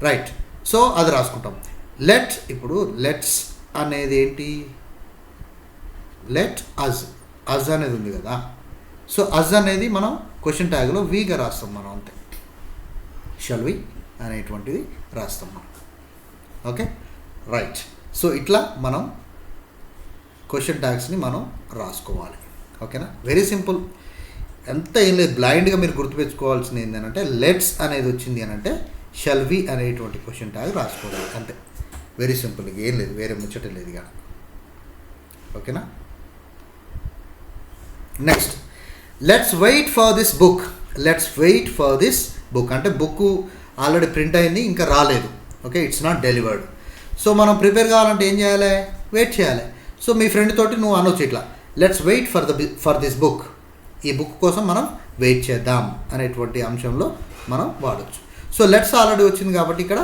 రైట్. సో అది రాసుకుంటాం. ఇప్పుడు లెట్స్ అనేది ఏంటి, లెట్ అజ్ అనేది ఉంది కదా. సో అజ్ అనేది మనం క్వశ్చన్ ట్యాగ్లో వీగా రాస్తాం మనం, అంతే. షల్ వి అనేటువంటిది రాస్తాం మనం. ఓకే. రైట్. సో ఇట్లా మనం క్వశ్చన్ ట్యాగ్స్ని మనం రాసుకోవాలి. ఓకేనా. Very simple. ఎంత ఏం లేదు, బ్లైండ్గా మీరు గుర్తుపెట్టుకోవాల్సింది ఏంటంటే లెట్స్ అనేది వచ్చింది అని అంటే షల్ వి అనేటువంటి క్వశ్చన్ ట్యాగ్ రాసుకోవాలి, అంతే. Very simple. ఏం లేదు, వేరే ముచ్చట లేదు ఇక. ఓకేనా. Next, let's wait for this book అంటే బుక్ ఆల్రెడీ ప్రింట్ అయింది, ఇంకా రాలేదు. Okay. It's not delivered. So మనం ప్రిపేర్ కావాలంటే ఏం చేయాలి, వెయిట్ చేయాలి. సో మీ ఫ్రెండ్ తోటి నువ్వు అనొచ్చు ఇట్లా, let's wait for this book, ఈ బుక్ కోసం మనం వెయిట్ చేద్దాం అనేటువంటి అంశంలో మనం వాడచ్చు. సో లెట్స్ ఆల్రెడీ వచ్చింది కాబట్టి ఇక్కడ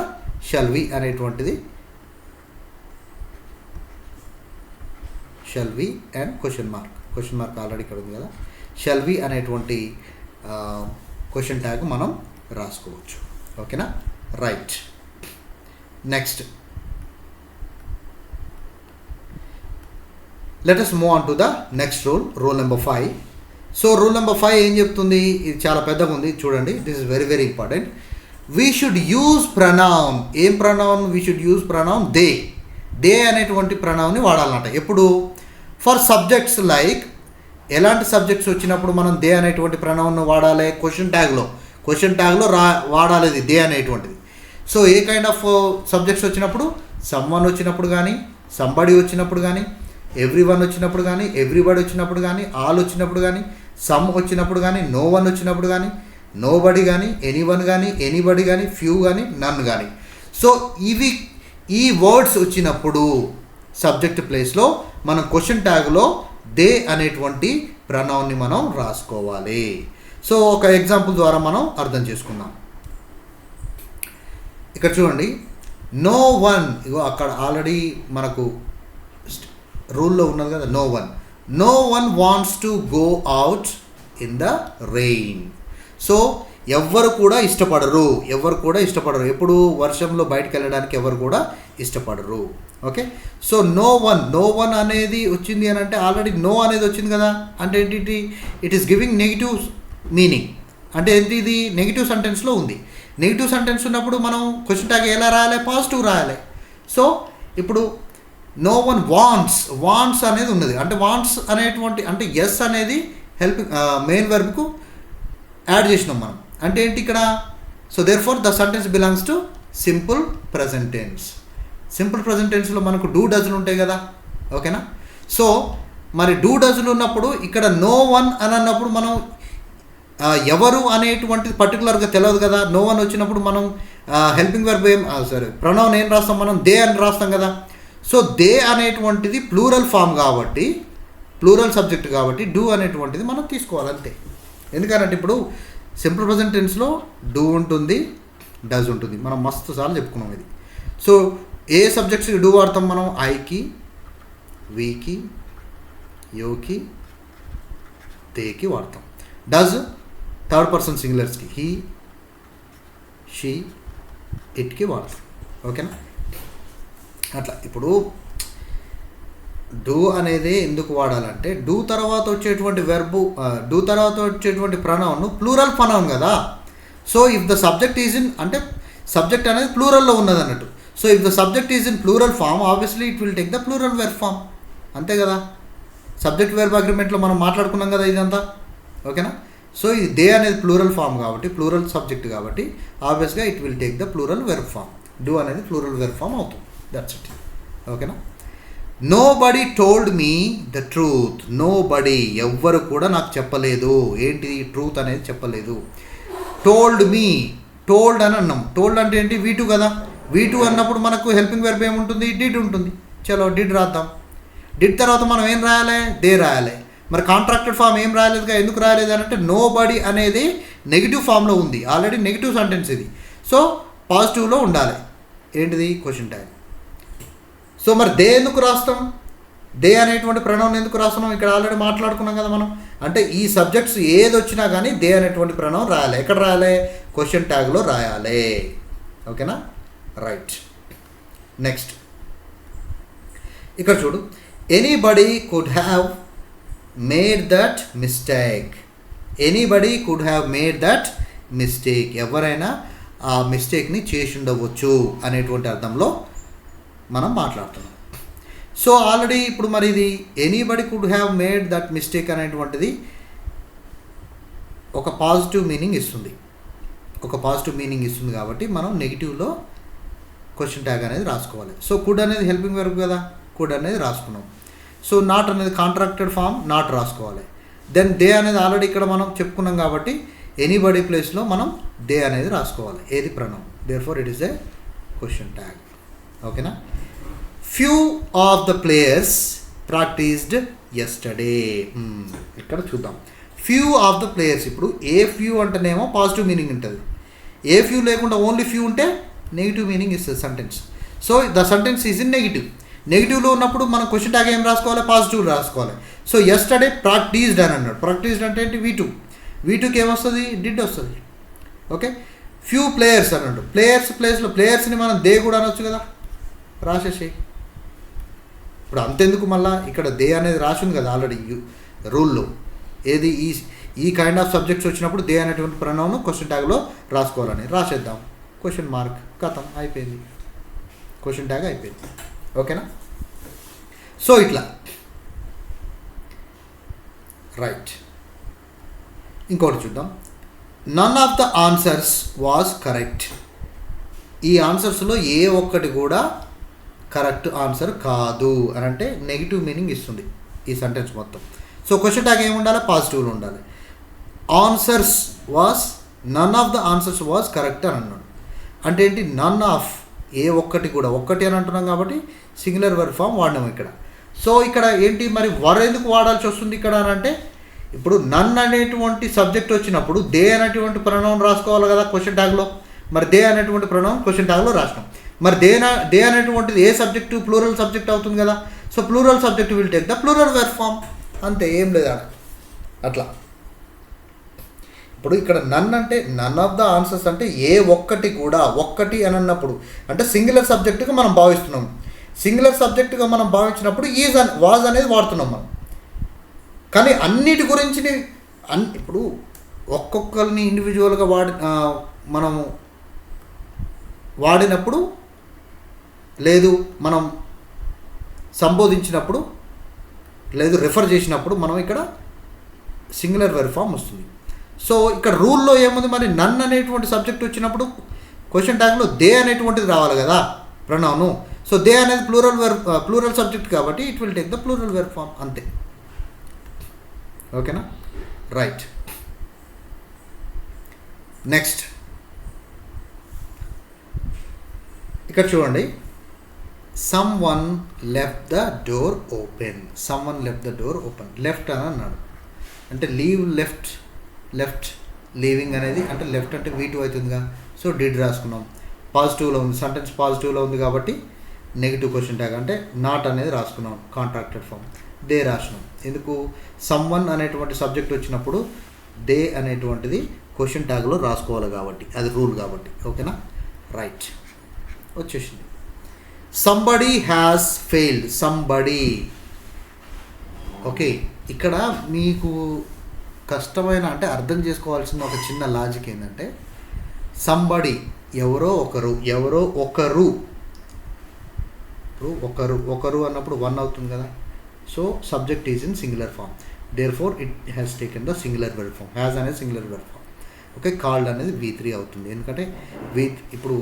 షల్ వి అనేటువంటిది shall we and question mark already ఇక్కడ ఉంది కదా, షల్ వి అనేటువంటి క్వశ్చన్ ట్యాగ్ మనం రాసుకోవచ్చు. ఓకేనా, right. Next let us move on to the next rule number 5. సో రూల్ నెంబర్ 5 ఏం చెప్తుంది? ఇది చాలా పెద్దగా ఉంది, చూడండి. This is very very important. We should use pronoun. ఏం pronoun? We should use pronoun they అనేటువంటి ప్రనౌన్ని వాడాలన్నమాట. ఎప్పుడు? ఫర్ సబ్జెక్ట్స్ లైక్, ఎలాంటి సబ్జెక్ట్స్ వచ్చినప్పుడు మనం దే అనేటువంటి ప్రనౌన్ను వాడాలి? క్వశ్చన్ ట్యాగ్లో వాడాలి ఇది దే అనేటువంటిది. So A kind of subjects వచ్చినప్పుడు? సమ్వన్ వచ్చినప్పుడు కానీ, సంబడి వచ్చినప్పుడు కానీ, ఎవ్రీవన్ వచ్చినప్పుడు కానీ, ఎవ్రీబడి వచ్చినప్పుడు కానీ, ఆల్ వచ్చినప్పుడు కానీ, సమ్ వచ్చినప్పుడు కానీ, నో వన్ వచ్చినప్పుడు కానీ, నో బడి కానీ, ఎనీవన్ కానీ, ఎనీబడి కానీ, ఫ్యూ కానీ, నన్ కానీ. సో ఈ వర్డ్స్ వచ్చినప్పుడు సబ్జెక్ట్ ప్లేస్లో మనం క్వశ్చన్ ట్యాగ్లో దే అనేటువంటి ప్రనౌన్ని మనం రాసుకోవాలి. సో ఒక ఎగ్జాంపుల్ ద్వారా మనం అర్థం చేసుకుందాం. ఇక్కడ చూడండి, నో వన్. ఇగో అక్కడ ఆల్రెడీ మనకు రూల్లో ఉన్నది కదా, no one wants to go out in the rain. So ఎవ్వరు కూడా ఇష్టపడరు. ఎప్పుడు వర్షంలో బయటకు వెళ్ళడానికి ఎవరు కూడా ఇష్టపడరు. ఓకే, సో నో వన్ అనేది వచ్చింది అని అంటే ఆల్రెడీ నో అనేది వచ్చింది కదా, అంటే ఏంటి? It is giving negative meaning. అంటే ఏంటి? ఇది నెగిటివ్ సెంటెన్స్లో ఉంది. నెగిటివ్ సెంటెన్స్ ఉన్నప్పుడు మనం క్వశ్చన్ ట్యాగ్ ఎలా రాయాలి? పాజిటివ్ రాయాలి. సో ఇప్పుడు నో వన్ వాంట్స్ అనేది ఉన్నది. అంటే వాంట్స్ అనేటువంటి, అంటే ఎస్ అనేది మెయిన్ వెర్బ్కు యాడ్ చేసినాం మనం. అంటే ఏంటి ఇక్కడ? So therefore the sentence belongs to simple present tense. Simple present టెన్స్లో మనకు డూ డజన్ ఉంటాయి కదా. ఓకేనా, సో మరి డూ డజన్ ఉన్నప్పుడు ఇక్కడ నో వన్ అని అన్నప్పుడు మనం ఎవరు అనేటువంటిది పర్టికులర్గా తెలియదు కదా. నో వన్ వచ్చినప్పుడు మనం హెల్పింగ్ వెర్బ్ ప్రొనౌన్ ఏం రాస్తాం? మనం దే అని రాస్తాం కదా. సో దే అనేటువంటిది ప్లూరల్ ఫామ్ కాబట్టి, ప్లూరల్ సబ్జెక్ట్ కాబట్టి డూ అనేటువంటిది మనం తీసుకోవాలి అంతే. ఎందుకంటే ఇప్పుడు సింపుల్ ప్రజెంట్ టెన్స్లో డూ ఉంటుంది, డస్ ఉంటుంది. మనం మస్తు సార్లు చెప్పుకున్నాం ఇది. సో ఏ సబ్జెక్ట్స్కి డూ వాడతాం మనం? ఐకి, వీకి, యోకి, తేకి వాడతాం. డస్ థర్డ్ పర్సన్ సింగులర్స్కి, హీ, షీ, ఇట్కి వాడతాం. ఓకేనా, అట్లా. ఇప్పుడు డూ అనేది ఎందుకు వాడాలంటే డూ తర్వాత వచ్చేటువంటి వెర్బు, డూ తర్వాత వచ్చేటువంటి ప్రనౌన్ ప్లూరల్ ప్రనౌన్ కదా. So if the subject is in, అంటే సబ్జెక్ట్ అనేది ప్లూరల్లో ఉన్నది అన్నట్టు. So if the subject is in plural form, obviously it will take the plural verb form. అంతే కదా, సబ్జెక్ట్ వెర్బ్ అగ్రిమెంట్లో మనం మాట్లాడుకున్నాం కదా ఇదంతా. ఓకేనా, సో ఇది దే అనేది ప్లూరల్ ఫామ్ కాబట్టి, ప్లూరల్ సబ్జెక్ట్ కాబట్టి ఆబ్వియస్గా it will take the plural verb form. Do అనేది ప్లూరల్ వెర్బ్ ఫామ్ అవుతుంది. That's it. ఓకేనా, nobody told me the truth. Nobody, ఎవ్వరు కూడా నాకు చెప్పలేదు. ఏంటి? ట్రూత్ అనేది చెప్పలేదు. టోల్డ్ మీ, టోల్డ్ అని అన్నాం. టోల్డ్ అంటే ఏంటి? V2 కదా. V2 అన్నప్పుడు మనకు హెల్పింగ్ వెర్బ్ ఏముంటుంది? డిడ్ ఉంటుంది. చలో డిడ్ రాద్దాం. డిడ్ తర్వాత మనం ఏం రాయాలి? దే రాయాలి. మరి కాంట్రాక్టెడ్ ఫామ్ ఏం రాయలేదుగా. ఎందుకు రాయలేదు అని అంటే నో బడీ అనేది నెగిటివ్ ఫామ్లో ఉంది. ఆల్రెడీ నెగిటివ్ సెంటెన్స్ ఇది. సో పాజిటివ్లో ఉండాలి. ఏంటిది? Question tag. సో మరి దే ఎందుకు రాస్తాం? దే అనేటువంటి ప్రొనౌన్ ఎందుకు రాస్తున్నాం? ఇక్కడ ఆల్రెడీ మాట్లాడుకున్నాం కదా మనం. అంటే ఈ సబ్జెక్ట్స్ ఏది వచ్చినా కానీ దే అనేటువంటి ప్రొనౌన్ రాయాలి. ఎక్కడ రాయాలి? క్వశ్చన్ ట్యాగ్లో రాయాలి. ఓకేనా, రైట్. నెక్స్ట్ ఇక్కడ చూడు, anybody could have made that mistake. Anybody could have made that mistake. ఎవరైనా ఆ మిస్టేక్ని చేసి ఉండవచ్చు అనేటువంటి అర్థంలో మనం మాట్లాడుతున్నాం. సో ఆల్రెడీ ఇప్పుడు మరి ఇది anybody could have made that mistake అనేటువంటిది ఒక పాజిటివ్ మీనింగ్ ఇస్తుంది. కాబట్టి మనం నెగిటివ్లో క్వశ్చన్ ట్యాగ్ అనేది రాసుకోవాలి. సో కుడ్ అనేది హెల్పింగ్ వెర్బ్ కదా, కుడ్ అనేది రాసుకున్నాం. సో నాట్ అనేది కాంట్రాక్టెడ్ ఫామ్, నాట్ రాసుకోవాలి. దెన్ దే అనేది ఆల్రెడీ ఇక్కడ మనం చెప్పుకున్నాం కాబట్టి ఎనీబడి ప్లేస్లో మనం దే అనేది రాసుకోవాలి. ఏది? Pronoun. Therefore it is a question tag. ఓకేనా, few of the players practised yesterday. ఇక్కడ చూద్దాం. Few of the players. ఇప్పుడు ఏ ఫ్యూ అంటేనేమో పాజిటివ్ మీనింగ్ ఉంటుంది. ఏ ఫ్యూ లేకుండా ఓన్లీ ఫ్యూ ఉంటే నెగిటివ్ మీనింగ్ ఇస్తుంది sentence. So the sentence is in negative. నెగిటివ్లో ఉన్నప్పుడు మనం క్వశ్చన్ ట్యాగ్ ఏం రాసుకోవాలి, పాజిటివ్ రాసుకోవాలి. సో యెస్టర్డే ప్రాక్టీస్డ్ అని అన్నాడు. ప్రాక్టీస్డ్ అంటే ఏంటి, V2కి ఏమొస్తుంది, డిడ్ వస్తుంది. ఓకే, ఫ్యూ ప్లేయర్స్ అన్నాడు. ప్లేయర్స్ ప్లేస్లో ప్లేయర్స్ని మనం దే కూడా అనొచ్చు కదా, రాసేసేయి. ఇప్పుడు అంతెందుకు మళ్ళీ ఇక్కడ దే అనేది రాసి ఉంది కదా ఆల్రెడీ రూల్లో. ఏది ఈ కైండ్ ఆఫ్ సబ్జెక్ట్స్ వచ్చినప్పుడు దే అనేటువంటి ప్రణౌన్ క్వశ్చన్ ట్యాగ్లో రాసుకోవాలని రాసేద్దాం. క్వశ్చన్ మార్క్, కథం, అయిపోయింది, క్వశ్చన్ ట్యాగ్ అయిపోయింది. ఓకేనా. సో ఇట్లా రైట్. ఇంకోటి చూద్దాం. None of the answers was correct. ఈ ఆన్సర్స్లో ఏ ఒక్కటి కూడా కరెక్ట్ ఆన్సర్ కాదు అని అంటే నెగిటివ్ మీనింగ్ ఇస్తుంది ఈ సెంటెన్స్ మొత్తం. సో క్వశ్చన్ ట్యాగ్ ఏమి ఉండాలి, పాజిటివ్లో ఉండాలి. Answers was, none of the answers was correct అని అన్నాడు. అంటే ఏంటి, నన్ ఆఫ్, ఏ ఒక్కటి కూడా, ఒక్కటి అని అంటున్నాం కాబట్టి సింగులర్ వర్బ్ ఫామ్ వాడినాం ఇక్కడ. సో ఇక్కడ ఏంటి మరి వర్ ఎందుకు వాడాల్సి వస్తుంది ఇక్కడ అని అంటే, ఇప్పుడు నన్ అనేటువంటి సబ్జెక్ట్ వచ్చినప్పుడు దే అనేటువంటి ప్రణౌన్ రాసుకోవాలి కదా క్వశ్చన్ ట్యాగ్లో. మరి దే అనేటువంటి ప్రణౌన్ క్వశ్చన్ ట్యాగ్లో రాసినాం. మరి దే అనేటువంటిది ఏ సబ్జెక్టు, ప్లూరల్ సబ్జెక్ట్ అవుతుంది కదా. So plural subject will take the plural verb form, అంతే, ఏం లేదా అట్లా. ఇప్పుడు ఇక్కడ నన్ అంటే నన్ ఆఫ్ ద ఆన్సర్స్ అంటే ఏ ఒక్కటి కూడా, ఒక్కటి అని అన్నప్పుడు అంటే సింగులర్ సబ్జెక్టుగా మనం భావిస్తున్నాం. సింగులర్ సబ్జెక్టుగా మనం భావించినప్పుడు ఈజ్ అని, వాజ్ అనేది వాడుతున్నాం మనం. కానీ అన్నిటి గురించి ఇప్పుడు ఒక్కొక్కరిని ఇండివిజువల్గా మనము వాడినప్పుడు, లేదు మనం సంబోధించినప్పుడు, లేదు రిఫర్ చేసినప్పుడు మనం ఇక్కడ సింగులర్ వర్బ్ ఫామ్ వస్తుంది. సో ఇక్కడ రూల్లో ఏముంది మరి, నన్ అనేటువంటి సబ్జెక్ట్ వచ్చినప్పుడు క్వశ్చన్ ట్యాగ్లో దే అనేటువంటిది రావాలి కదా ప్రణౌను. సో దే అనేది ప్లూరల్ సబ్జెక్ట్ కాబట్టి it will take the plural verb form, అంతే. ఓకేనా, రైట్. నెక్స్ట్ ఇక్కడ చూడండి, someone left the door open. Someone left the door open. Left అని అన్నాడు అంటే లీవ్, లెఫ్ట్ లీవింగ్ అనేది అంటే లెఫ్ట్ అంటే V2 అవుతుందిగా. సో డిడ్ రాసుకున్నాం. పాజిటివ్లో ఉంది, సెంటెన్స్ పాజిటివ్లో ఉంది కాబట్టి నెగిటివ్ క్వశ్చన్ ట్యాగ్ అంటే నాట్ అనేది రాసుకున్నాం, కాంట్రాక్టెడ్ ఫామ్. దే రాసినాం ఎందుకు, సమ్ వన్ అనేటువంటి సబ్జెక్ట్ వచ్చినప్పుడు దే అనేటువంటిది క్వశ్చన్ ట్యాగ్లో రాసుకోవాలి కాబట్టి, అది రూల్ కాబట్టి. ఓకేనా, రైట్, వచ్చేసింది. Somebody has failed. Somebody, okay. ఇక్కడ మీకు కష్టమైన అంటే అర్థం చేసుకోవాల్సిన ఒక చిన్న లాజిక్ ఏంటంటే, సంబడి ఎవరో ఒకరు, ఎవరో ఒకరు, ఇప్పుడు ఒకరు అన్నప్పుడు వన్ అవుతుంది కదా. So subject is in singular form, therefore it has taken the singular verb form. Has అనేది singular verb form. Okay, called అనేది V3 అవుతుంది, ఎందుకంటే ఇప్పుడు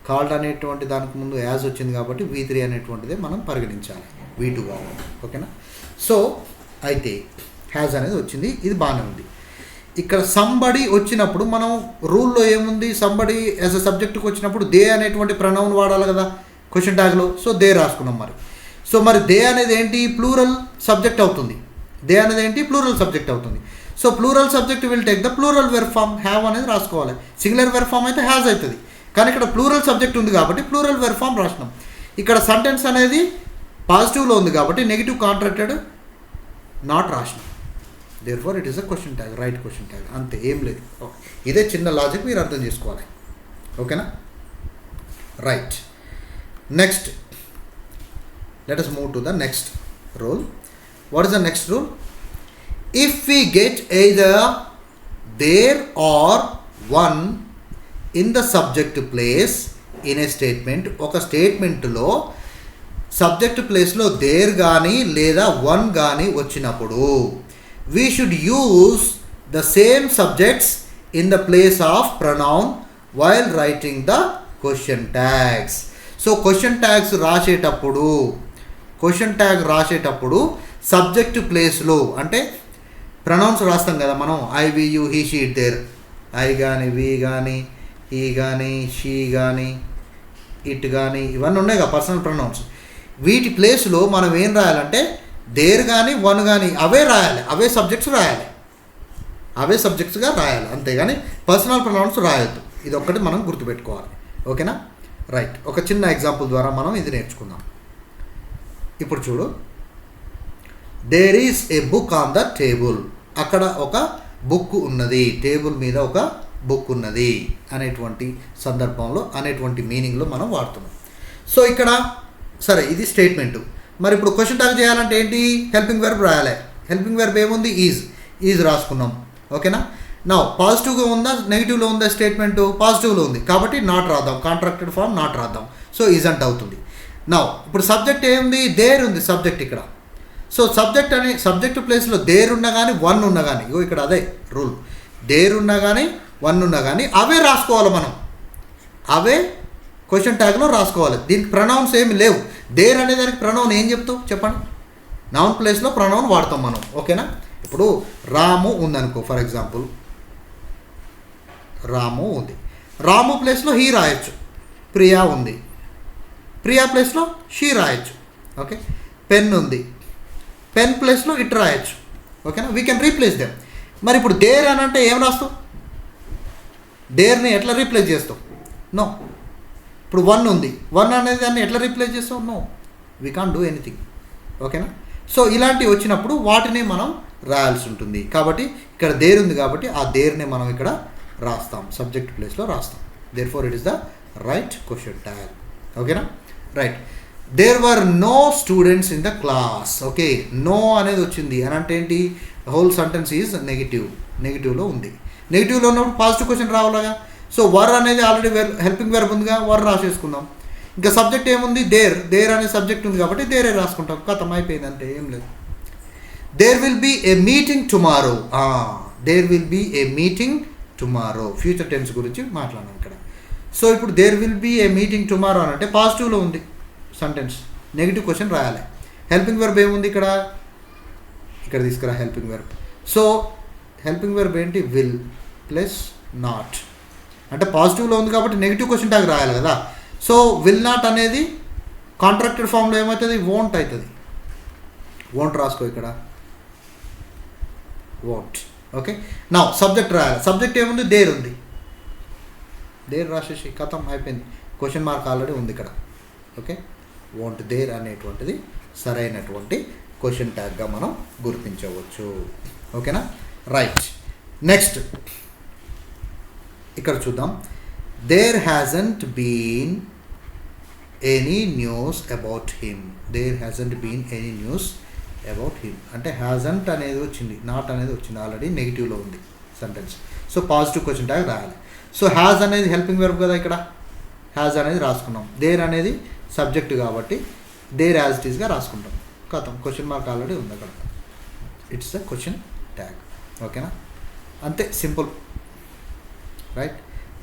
కాల్డ్ అనేటువంటి దానికి ముందు యాజ్ వచ్చింది కాబట్టి V3 అనేటువంటిదే మనం పరిగణించాలి, V2 కావాలి. ఓకేనా. సో అయితే హ్యాజ్ అనేది వచ్చింది, ఇది బాగానే ఉంది. ఇక్కడ సంబడి వచ్చినప్పుడు మనం రూల్లో ఏముంది, సంబడి యాజ్ అ సబ్జెక్టుకి వచ్చినప్పుడు దే అనేటువంటి ప్రణౌన్ వాడాలి కదా క్వశ్చన్ ట్యాగ్లో. సో దే రాసుకున్నాం మరి. సో మరి దే అనేది ఏంటి, ప్లూరల్ సబ్జెక్ట్ అవుతుంది. దే అనేది ఏంటి, ప్లూరల్ సబ్జెక్ట్ అవుతుంది. So plural subject will take the plural verb form. Have అనేది రాసుకోవాలి. సింగులర్ వెర్బ్ ఫామ్ అయితే హ్యాజ్ అవుతుంది, కానీ ఇక్కడ ప్లూరల్ సబ్జెక్ట్ ఉంది కాబట్టి ప్లూరల్ వెర్బ్ ఫామ్ రాసినాం. ఇక్కడ సెంటెన్స్ అనేది పాజిటివ్లో ఉంది కాబట్టి నెగిటివ్ కాంట్రాక్టెడ్ నాట్ రాసినాం. Therefore it is a question tag, right question tag, అంతే, ఏం లేదు. ఇదే చిన్న లాజిక్ మీరు అర్థం చేసుకోవాలి. ఓకేనా, right. Next let us move to the next rule. What is the next rule? If we get either there or one in the subject place in a statement, ఒక స్టేట్మెంట్లో సబ్జెక్ట్ ప్లేస్లో దేర్ కానీ లేదా వన్ కానీ వచ్చినప్పుడు we should use the same subjects in the place of pronoun while writing the question tags. So question tags question tag రాసేటప్పుడు సబ్జెక్ట్ ప్లేస్లో అంటే ప్రొనౌన్స్ రాస్తాం కదా మనం, I, we, you, he, she, it, there. I కానీ, వి కానీ, ఈ కానీ, షీ కానీ, ఇట్ కానీ, ఇవన్నీ ఉన్నాయి కదా పర్సనల్ ప్రొనౌన్స్. వీటి ప్లేస్లో మనం ఏం రాయాలంటే దేర్ కానీ వన్ కానీ అవే రాయాలి, అవే సబ్జెక్ట్స్ రాయాలి, అవే సబ్జెక్ట్స్గా రాయాలి, అంతేగాని పర్సనల్ ప్రొనౌన్స్ రాయొద్దు. ఇది ఒక్కటి మనం గుర్తుపెట్టుకోవాలి. ఓకేనా, రైట్. ఒక చిన్న ఎగ్జాంపుల్ ద్వారా మనం ఇది నేర్చుకుందాం. ఇప్పుడు చూడు, there is a book on the table. అక్కడ ఒక బుక్ ఉన్నది, టేబుల్ మీద ఒక బుక్ ఉన్నది అనేటువంటి సందర్భంలో, అనేటువంటి మీనింగ్లో మనం వాడుతున్నాం. సో ఇక్కడ సరే, ఇది స్టేట్మెంటు. మరి ఇప్పుడు క్వశ్చన్ ట్యాగ్ చేయాలంటే ఏంటి? హెల్పింగ్ వెర్బ్ రాయాలి. హెల్పింగ్ వెర్బ్ ఏముంది? ఈజ్ రాసుకున్నాం. ఓకేనా? నా పాజిటివ్గా ఉందా నెగిటివ్లో ఉందా? స్టేట్మెంటు పాజిటివ్లో ఉంది కాబట్టి నాట్ రాద్దాం, కాంట్రాక్టెడ్ ఫామ్ నాట్ రాద్దాం. సో ఈజంట్ అవుతుంది. నా ఇప్పుడు సబ్జెక్ట్ ఏముంది? దేర్ ఉంది సబ్జెక్ట్ ఇక్కడ. సో సబ్జెక్ట్ ప్లేస్లో దేర్ ఉన్నా కానీ వన్ ఉన్నా కానీ, ఇక్కడ అదే రూల్, దేర్ ఉన్నా కానీ వన్ ఉన్నా కానీ అవే రాసుకోవాలి మనం, అవే క్వశ్చన్ ట్యాగ్లో రాసుకోవాలి. దీనికి ప్రొనౌన్స్ ఏమి లేవు. దేర్ అనే దానికి ప్రొనౌన్ ఏం చెప్తావు చెప్పండి? నౌన్ ప్లేస్లో ప్రొనౌన్ వాడతాం మనం. ఓకేనా? ఇప్పుడు రాము ఉందనుకో, ఫర్ ఎగ్జాంపుల్ రాము ఉంది, రాము ప్లేస్లో హీ రాయొచ్చు. ప్రియా ఉంది, ప్రియా ప్లేస్లో షీ రాయొచ్చు. ఓకే. పెన్ ఉంది, పెన్ ప్లేస్లో ఇట్ రాయొచ్చు. ఓకేనా? We can replace them. మరి ఇప్పుడు దేర్ అని అంటే ఏం రాస్తావు? దేర్ని ఎట్లా రీప్లేస్ చేస్తావు? నో. ఇప్పుడు వన్ ఉంది, వన్ అనేది దాన్ని ఎట్లా రీప్లేస్ చేస్తావు? No, we can't do anything. ఓకేనా? సో ఇలాంటివి వచ్చినప్పుడు వాటిని మనం రాయాల్సి ఉంటుంది. కాబట్టి ఇక్కడ దేర్ ఉంది కాబట్టి ఆ దేర్ని మనం ఇక్కడ రాస్తాం, సబ్జెక్ట్ ప్లేస్లో రాస్తాం. Therefore it is the right question tag. ఓకేనా? Right. There were no students in the class. Okay, no అనేది వచ్చింది అని అంటే ఏంటి? హోల్ సెంటెన్స్ ఈజ్ నెగిటివ్లో ఉంది. నెగిటివ్లో ఉన్నప్పుడు పాజిటివ్ క్వశ్చన్ రావాలిగా. సో వర్ అనేది ఆల్రెడీ హెల్పింగ్ వెర్బ్ ఉందిగా, వర్ రాసేసుకుందాం. ఇంకా సబ్జెక్ట్ ఏముంది? దేర్ అనే సబ్జెక్ట్ ఉంది కాబట్టి దేరే రాసుకుంటాం. కథం అయిపోయింది, అంటే ఏం లేదు. There will be a meeting tomorrow. There will be a meeting tomorrow, future tense గురించి మాట్లాడాం ఇక్కడ. సో ఇప్పుడు there will be a meeting tomorrow అని అంటే పాజిటివ్లో ఉంది సెంటెన్స్, నెగిటివ్ క్వశ్చన్ రాయాలి. హెల్పింగ్ వెర్బ్ ఏముంది ఇక్కడ? ఇక్కడ తీసుకురా helping verb. So helping verb ఏంటి? విల్ ప్లస్ నాట్, అంటే పాజిటివ్లో ఉంది కాబట్టి నెగిటివ్ క్వశ్చన్ ట్యాగ్ రాయాలి కదా. సో విల్ నాట్ అనేది కాంట్రాక్టెడ్ ఫామ్లో ఏమవుతుంది? వోంట్ అవుతుంది. వోంట్ రాసుకో ఇక్కడ, వోంట్. ఓకే. నా సబ్జెక్ట్ రాయాలి. సబ్జెక్ట్ ఏముంది? దేర్ ఉంది, దేర్ రాసేసి కథం అయిపోయింది. క్వశ్చన్ మార్క్ ఆల్రెడీ ఉంది ఇక్కడ. ఓకే. వోంట్ దేర్ అనేటువంటిది సరైనటువంటి క్వశ్చన్ ట్యాగ్గా మనం గుర్తించవచ్చు. ఓకేనా? రైట్. నెక్స్ట్ ఇక్కడ చూద్దాం. There hasn't been any news about him. There hasn't been any news about him అంటే హ్యాజంట్ అనేది వచ్చింది, నాట్ అనేది వచ్చింది, ఆల్రెడీ నెగిటివ్లో ఉంది sentence. So positive question tag రాయాలి. సో హ్యాజ్ అనేది హెల్పింగ్ వెర్బ్ కదా, ఇక్కడ హ్యాజ్ అనేది రాసుకున్నాం. దేర్ అనేది సబ్జెక్ట్ కాబట్టి దేర్ యాజ్ ఇట్ ఈస్గా రాసుకుంటాం. కథం, క్వశ్చన్ మార్క్ ఆల్రెడీ ఉంది అక్కడ. It's the question tag. ఓకేనా? అంతే, simple. Right.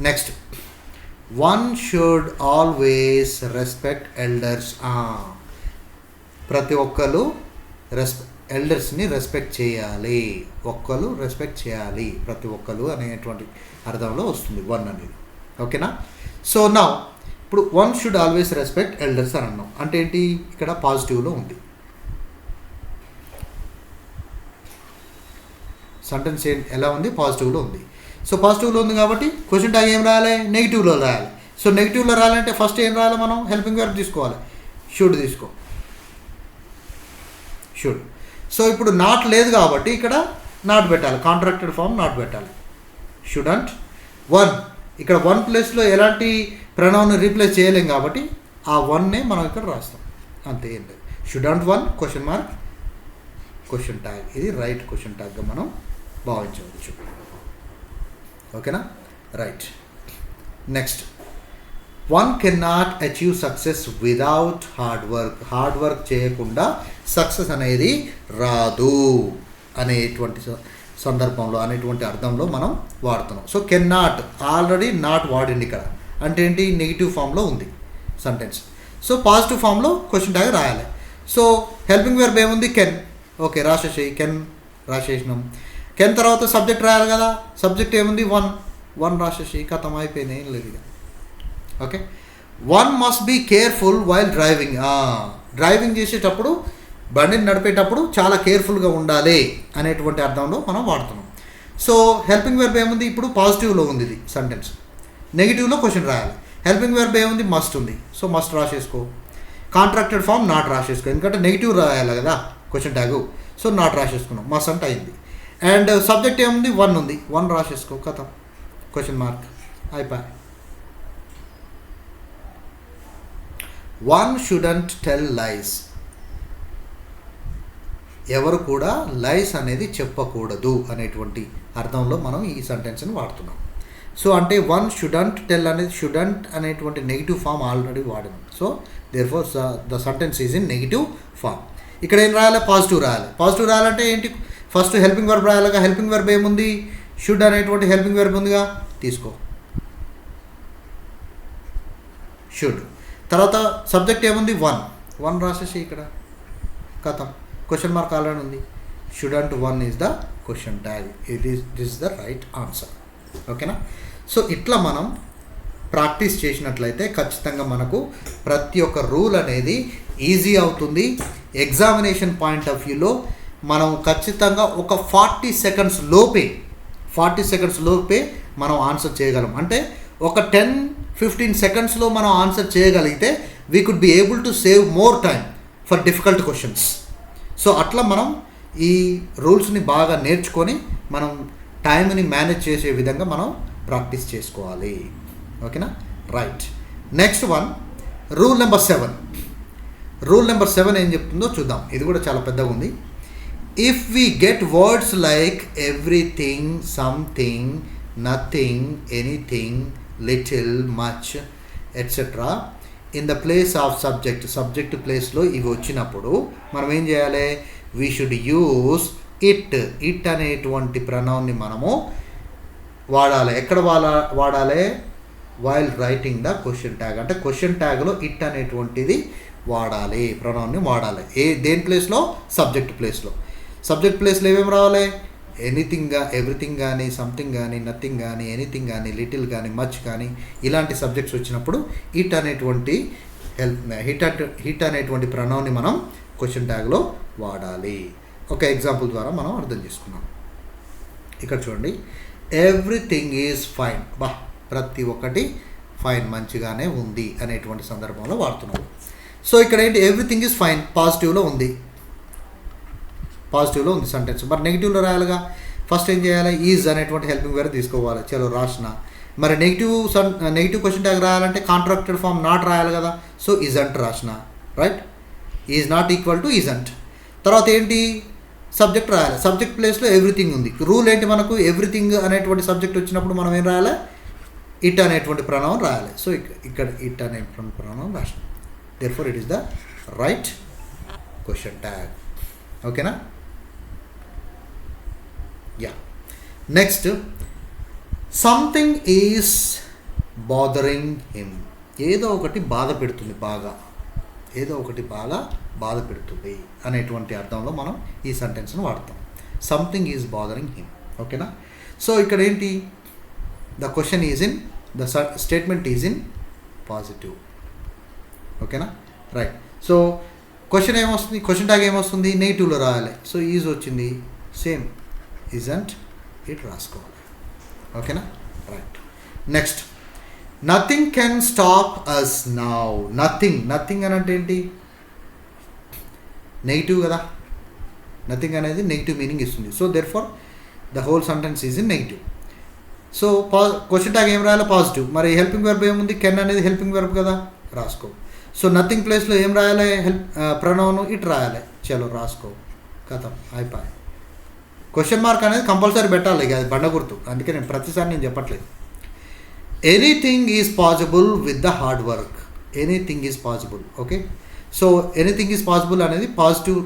Next, one should always respect elders. ప్రతి ఒక్కరు ఎల్డర్స్ని రెస్పెక్ట్ చేయాలి. ఒక్కరు రెస్పెక్ట్ చేయాలి, ప్రతి ఒక్కరు అనేటువంటి అర్థంలో వస్తుంది వన్ అనేది. ఓకేనా? సో నా ఇప్పుడు one should always respect elders అని అన్నాం అంటే ఏంటి? ఇక్కడ పాజిటివ్లో ఉంది సెంటెన్స్. ఎలా ఉంది? పాజిటివ్లో ఉంది. సో పాజిటివ్లో ఉంది కాబట్టి క్వశ్చన్ ట్యాగ్ ఏం రాయాలి? నెగిటివ్లో రాయాలి. సో నెగిటివ్లో రాయాలంటే ఫస్ట్ ఏం రాయాలి? మనం హెల్పింగ్ వెర్బ్ తీసుకోవాలి. షుడ్ తీసుకో, షుడ్. సో ఇప్పుడు నాట్ లేదు కాబట్టి ఇక్కడ నాట్ పెట్టాలి, కాంట్రాక్టెడ్ ఫామ్ నాట్ పెట్టాలి. షుడంట్ వన్, ఇక్కడ వన్ ప్లేస్లో ఎలాంటి ప్రొనౌన్ రీప్లేస్ చేయలేం కాబట్టి ఆ వన్నే మనం ఇక్కడ రాస్తాం, అంతే, ఏం లేదు. Shouldn't one question mark question tag. ఇది రైట్ క్వశ్చన్ ట్యాగ్గా మనం భావించవచ్చు. ఓకేనా? Right. Next, one can not achieve success without hard work. Hard work చేయకుండా సక్సెస్ అనేది రాదు అనేటువంటి సందర్భంలో, అనేటువంటి అర్థంలో మనం వాడుతున్నాం. So can not, already not వాడింది ఇక్కడ అంటే ఏంటి? నెగిటివ్ ఫామ్లో ఉంది సెంటెన్స్. సో పాజిటివ్ ఫామ్లో క్వశ్చన్ ట్యాగ్ రాయాలి. సో హెల్పింగ్ వెర్బ్ ఏముంది? కెన్. ఓకే, రాసేసేయి, కెన్ రాసేసినాం. కెన్ తర్వాత సబ్జెక్ట్ రాయాలి కదా. సబ్జెక్ట్ ఏముంది? వన్ రాసేసి కథం అయిపోయింది, ఏం లేదు ఇక. Okay. One must be careful while driving. Driving చేసేటప్పుడు, బండిని నడిపేటప్పుడు చాలా కేర్ఫుల్గా ఉండాలి అనేటువంటి అర్థంలో మనం వాడుతున్నాం. సో హెల్పింగ్ వెర్బ్ ఏముంది? ఇప్పుడు పాజిటివ్లో ఉంది ఇది సెంటెన్స్. నెగిటివ్లో క్వశ్చన్ రాయాలి. హెల్పింగ్ వెర్బ్ ఏముంది? మస్ట్ ఉంది. సో మస్ట్ రాసేసుకో. కాంట్రాక్టెడ్ ఫామ్ నాట్ రాసేసుకో, ఎందుకంటే నెగిటివ్ రాయాలి కదా క్వశ్చన్ ట్యాగు. సో నాట్ రాసేసుకున్నాం, మస్ అంటే అయింది. అండ్ సబ్జెక్ట్ ఏముంది, 1 ఉంది, 1 రాసేసుకో, కథ క్వశ్చన్ మార్క్ అయిపోయి. 1 షుడెంట్ టెల్ లైస్. ఎవరు కూడా లైస్ అనేది చెప్పకూడదు అనేటువంటి అర్థంలో మనం ఈ సెంటెన్స్ని వాడుతున్నాం. సో అంటే 1 షుడెంట్ టెల్ అనేది షుడెంట్ అనేటువంటి నెగిటివ్ ఫామ్ ఆల్రెడీ వాడినాం. So therefore the sentence is in negative form. ఇక్కడ ఏం రాయాలి, పాజిటివ్ రాయాలి. పాజిటివ్ రాయాలంటే ఏంటి, ఫస్ట్ హెల్పింగ్ వర్బ్ రాయాలిగా. హెల్పింగ్ వర్బ్ ఏముంది, షుడ్ అనేటువంటి హెల్పింగ్ వర్బ్ ఉందిగా, తీసుకో షుడ్. తర్వాత సబ్జెక్ట్ ఏముంది, 1 రాసేసి ఇక్కడ కథం. క్వశ్చన్ మార్క్ ఆల్రెడీ ఉంది. Student 1 is the question tag. This is the right answer. ఓకేనా. సో ఇట్లా మనం ప్రాక్టీస్ చేసినట్లయితే ఖచ్చితంగా మనకు ప్రతి ఒక్క రూల్ అనేది ఈజీ అవుతుంది. ఎగ్జామినేషన్ పాయింట్ ఆఫ్ వ్యూలో మనం ఖచ్చితంగా ఒక 40 సెకండ్స్ లోపే మనం ఆన్సర్ చేయగలం. అంటే ఒక 10-15 సెకండ్స్లో మనం ఆన్సర్ చేయగలిగితే we could be able to save more time for difficult questions. So అట్లా మనం ఈ రూల్స్ని బాగా నేర్చుకొని మనం టైంని మేనేజ్ చేసే విధంగా మనం ప్రాక్టీస్ చేసుకోవాలి. ఓకేనా, right. Next one, rule number 7. Rule number 7 ఏం చెప్తుందో చూద్దాం. ఇది కూడా చాలా పెద్దగా ఉంది. If we get words like everything, something, nothing, anything, little, much, etcetera in the place of subject ప్లేస్లో ఇవి వచ్చినప్పుడు మనం ఏం చేయాలి, వీ షుడ్ యూస్ ఇట్ అనేటువంటి ప్రొనౌన్ని మనము వాడాలి. ఎక్కడ వాడాలి, while writing the question tag. అంటే క్వశ్చన్ ట్యాగ్లో ఇట్ అనేటువంటిది వాడాలి, ప్రొనౌన్ని వాడాలి. దేని ప్లేస్లో, సబ్జెక్ట్ ప్లేస్లో. సబ్జెక్ట్ ప్లేస్లో ఏమేమి రావాలి, ఎనీథింగ్, ఎవ్రీథింగ్ కానీ, సంథింగ్ కానీ, నథింగ్ కానీ, ఎనీథింగ్ కానీ, లిటిల్ కానీ, మచ్ కానీ, ఇలాంటి సబ్జెక్ట్స్ వచ్చినప్పుడు ఇట్ అనేటువంటి హిట్ అనేటువంటి ప్రొనౌన్ని మనం క్వశ్చన్ ట్యాగ్లో వాడాలి. ఒక ఎగ్జాంపుల్ ద్వారా మనం అర్థం చేసుకున్నాం. ఇక్కడ చూడండి, ఎవ్రీథింగ్ ఈజ్ ఫైన్. ప్రతి ఒక్కటి ఫైన్, మంచిగానే ఉంది అనేటువంటి సందర్భంలో వాడుతున్నాం. సో ఇక్కడ ఏంటి, ఎవ్రీథింగ్ ఈజ్ ఫైన్ పాజిటివ్లో ఉంది సెంటెన్స్. మరి నెగిటివ్లో రాయాలిగా. ఫస్ట్ ఏం చేయాలి, ఈజ్ అనేటువంటి హెల్పింగ్ వర్బ్ తీసుకోవాలి. చలో రాసిన. మరి నెగిటివ్ క్వశ్చన్ ట్యాగ్ రాయాలంటే కాంట్రాక్టెడ్ ఫామ్ నాట్ రాయాలి కదా. సో ఇజంట్ రాసిన, right. Is not equal to isn't. తర్వాత ఏంటి, సబ్జెక్ట్ రాయాలి. సబ్జెక్ట్ ప్లేస్లో ఎవ్రీథింగ్ ఉంది. రూల్ ఏంటి మనకు, ఎవ్రీథింగ్ అనేటువంటి సబ్జెక్ట్ వచ్చినప్పుడు మనం ఏం రాయాలి, ఇట్ అనేటువంటి ప్రొనౌన్ రాయాలి. సో ఇక్కడ ఇట్ అనేటువంటి ప్రొనౌన్ రాసిన. Therefore it is the right question tag. ఓకేనా. Yeah. Next, something is bothering him. ఏదో ఒకటి బాధ పెడుతుంది, బాధ పెడుతుంది అనేటువంటి అర్థంలో మనం ఈ సెంటెన్స్ను వాడతాం. Something is bothering him. ఓకేనా. సో ఇక్కడ ఏంటి, the question is in, the statement is in positive. ఓకేనా, రైట్. సో క్వశ్చన్ ఏమొస్తుంది, క్వశ్చన్ ట్యాగ్ ఏమొస్తుంది, నెగిటివ్లో రాయాలి. సో ఈజ్ వచ్చింది, సేమ్ ఇజంట్ ఇట్ రాసుకోవాలి. ఓకేనా, right. Next, nothing can stop us now. Nothing అని అంటే ఏంటి, నెగిటివ్ కదా. నథింగ్ అనేది నెగిటివ్ మీనింగ్ ఇస్తుంది. So therefore the whole sentence is in negative. So question tag ఏం రాయాలి, పాజిటివ్. మరి హెల్పింగ్ వర్బ్ ఏముంది, కెన్ అనేది హెల్పింగ్ వర్బ్ కదా, రాసుకో. సో నథింగ్ ప్లేస్లో ఏం రాయాలి, ప్రొనౌన్ ఇట్ రాయాలి. చలో రాసుకో, కథం, అయిపోయి. క్వశ్చన్ మార్క్ అనేది కంపల్సరీ పెట్టాలి, ఇక అది బండ గుర్తు. అందుకే నేను ప్రతిసారి నేను చెప్పట్లేదు. Anything is possible with the hard work. Anything is possible. Okay. So anything is possible అనేది పాజిటివ్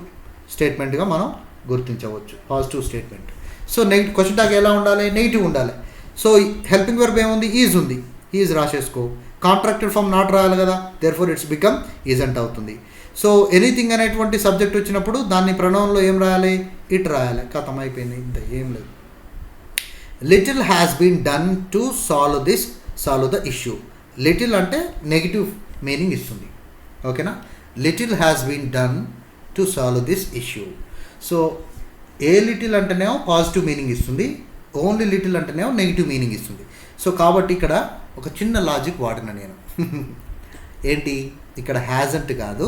స్టేట్మెంట్గా మనం గుర్తించవచ్చు, positive statement. So question tag ఎలా ఉండాలి, నెగిటివ్ ఉండాలి. సో హెల్పింగ్ వర్బ్ ఏముంది, ఈజ్ ఉంది, ఈజ్ రాసేసుకో. కాంట్రాక్టెడ్ ఫామ్ నాట్ రాయాలి కదా, దేర్ఫోర్ ఇట్స్ బికమ్ ఈజంట్ అవుతుంది. సో ఎనీథింగ్ అనేటువంటి సబ్జెక్ట్ వచ్చినప్పుడు దాన్ని ప్రొనౌన్లో ఏం రాయాలి, ఇట్ రాయాలి. కథం, అయిపోయింది, ఇంత ఏం లేదు. Little has been done to solve the issue. Little అంటే నెగిటివ్ మీనింగ్ ఇస్తుంది. ఓకేనా. Little has been done to solve this issue. So a little అంటేనేమో పాజిటివ్ మీనింగ్ ఇస్తుంది, ఓన్లీ లిటిల్ అంటేనేమో నెగిటివ్ మీనింగ్ ఇస్తుంది. సో కాబట్టి ఇక్కడ ఒక చిన్న లాజిక్ వాడిన నేను. ఏంటి, ఇక్కడ హ్యాజంట్ కాదు,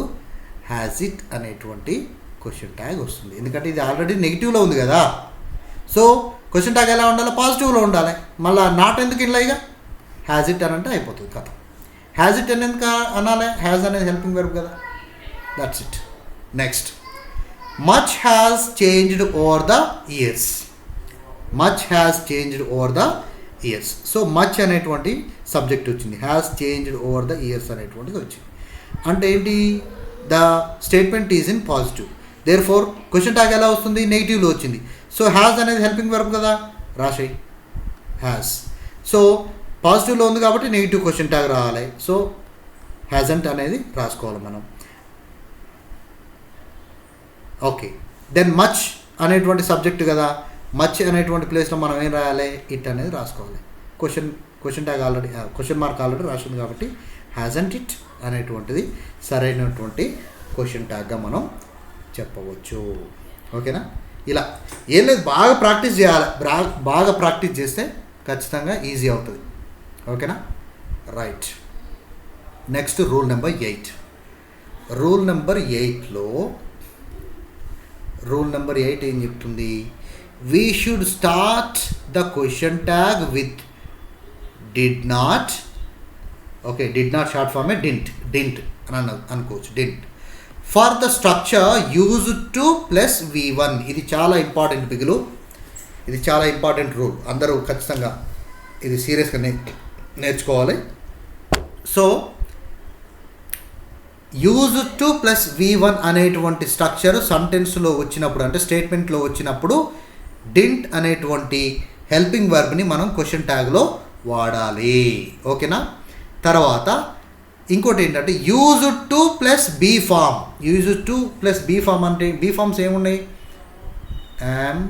హ్యాజ్ ఇట్ అనేటువంటి క్వశ్చన్ ట్యాగ్ వస్తుంది. ఎందుకంటే ఇది ఆల్రెడీ నెగిటివ్లో ఉంది కదా. సో క్వశ్చన్ ట్యాగ్ ఎలా ఉండాలి? పాజిటివ్లో ఉండాలి. మళ్ళీ నాట్ ఎందుకు ఇలా ఇక హ్యాజ్ ఇట్ అని అంటే అయిపోతుంది కథ. హ్యాజ్ ఇట్ అని ఎందుకు అనాలి? హ్యాజ్ అనేది హెల్పింగ్ వెర్బ్ కదా. That's it. Next, much has changed over the years. Much has changed over the years. So much అనేటువంటి సబ్జెక్ట్ వచ్చింది, has changed over the years అనేటువంటిది వచ్చింది. అంటే ఏంటి? The statement is in positive, therefore question tag ఎలా వస్తుంది? నెగిటివ్లో వచ్చింది. సో హ్యాస్ అనేది హెల్పింగ్ వెర్బ్ కదా, రాసేయి హ్యాస్. సో పాజిటివ్లో ఉంది కాబట్టి నెగిటివ్ క్వశ్చన్ ట్యాగ్ రావాలి. సో హ్యాజంట్ అనేది రాసుకోవాలి మనం. ఓకే, దెన్ మచ్ అనేటువంటి సబ్జెక్ట్ కదా, మచ్ అనేటువంటి ప్లేస్లో మనం ఏం రాయాలి? ఇట్ అనేది రాసుకోవాలి. Question tag already, question mark already రాసింది కాబట్టి హ్యాజంట్ ఇట్ అనేటువంటిది సరైనటువంటి క్వశ్చన్ ట్యాగ్గా మనం చెప్పవచ్చు. ఓకేనా? ఇలా ఏం లేదు, బాగా ప్రాక్టీస్ చేయాలి. బాగా ప్రాక్టీస్ చేస్తే ఖచ్చితంగా ఈజీ అవుతుంది. ఓకేనా? Right. Next rule number 8. Rule number 8లో రూల్ నెంబర్ 8 ఏం చెప్తుంది? We should start the question tag with did not. Okay, did not short form a didn't అని అనుకోవచ్చు. Didn't for the structure used to plus V1. ఇది చాలా ఇంపార్టెంట్ బిగులు, ఇది చాలా ఇంపార్టెంట్ రూల్. అందరూ ఖచ్చితంగా ఇది సీరియస్గా నేర్చుకోవాలి. So used to plus V1 అనేటువంటి స్ట్రక్చర్ సెంటెన్స్లో వచ్చినప్పుడు, అంటే స్టేట్మెంట్లో వచ్చినప్పుడు డింట్ అనేటువంటి హెల్పింగ్ వర్బ్ని మనం క్వశ్చన్ ట్యాగ్లో వాడాలి. ఓకేనా? తర్వాత ఇంకోటి ఏంటంటే used to plus be form. Used to plus be form అంటే బీ ఫామ్స్ ఏమున్నాయి? Am,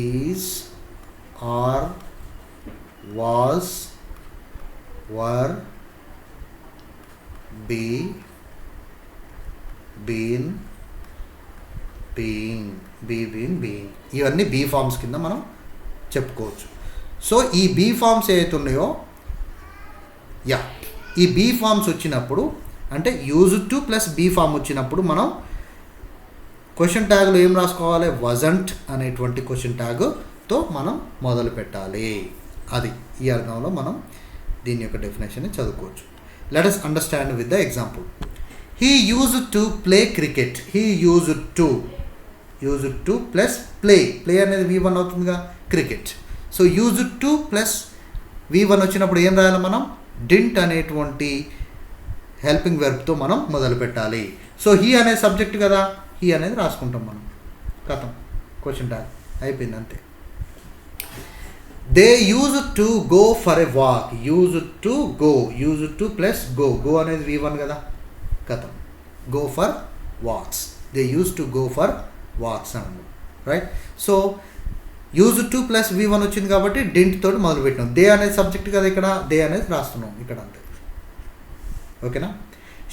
is, are, was, were, be, been, being, being. ఇవన్నీ బీ ఫామ్స్ కింద మనం చెప్పుకోవచ్చు. సో ఈ బీ ఫామ్స్ ఏవైతే ఉన్నాయో, ఈ బీ ఫామ్స్ వచ్చినప్పుడు, అంటే used to plus be form వచ్చినప్పుడు మనం క్వశ్చన్ ట్యాగ్లో ఏం రాసుకోవాలి? వజంట్ అనేటువంటి క్వశ్చన్ ట్యాగ్తో మనం మొదలు పెట్టాలి. అది ఈ అర్థంలో మనం దీని యొక్క డెఫినేషన్ చదువుకోవచ్చు. Let us understand with the example. He used to play cricket. He used to plus play అనేది V1 అవుతుందిగా, cricket. So used to plus V1 వచ్చినప్పుడు ఏం రాయాలి మనం? డింట్ అనేటువంటి హెల్పింగ్ వెర్బ్తో మనం మొదలు పెట్టాలి. సో హీ అనే సబ్జెక్ట్ కదా, హీ అనేది రాసుకుంటాం మనం. కథం, క్వశ్చన్ ట్యాగ్ అయిపోయింది, అంతే. They used to go for a walk. Used to plus go అనేది V1 కదా, కథం, go for walks. They use to go for walks అన్నాడు. Right? So used to plus V1 వచ్చింది కాబట్టి డింట్ తోటి మొదలు పెట్టినాం. దే అనేది సబ్జెక్ట్ కదా, ఇక్కడ దే అనేది రాస్తున్నాం ఇక్కడ, అంతే. ఓకేనా?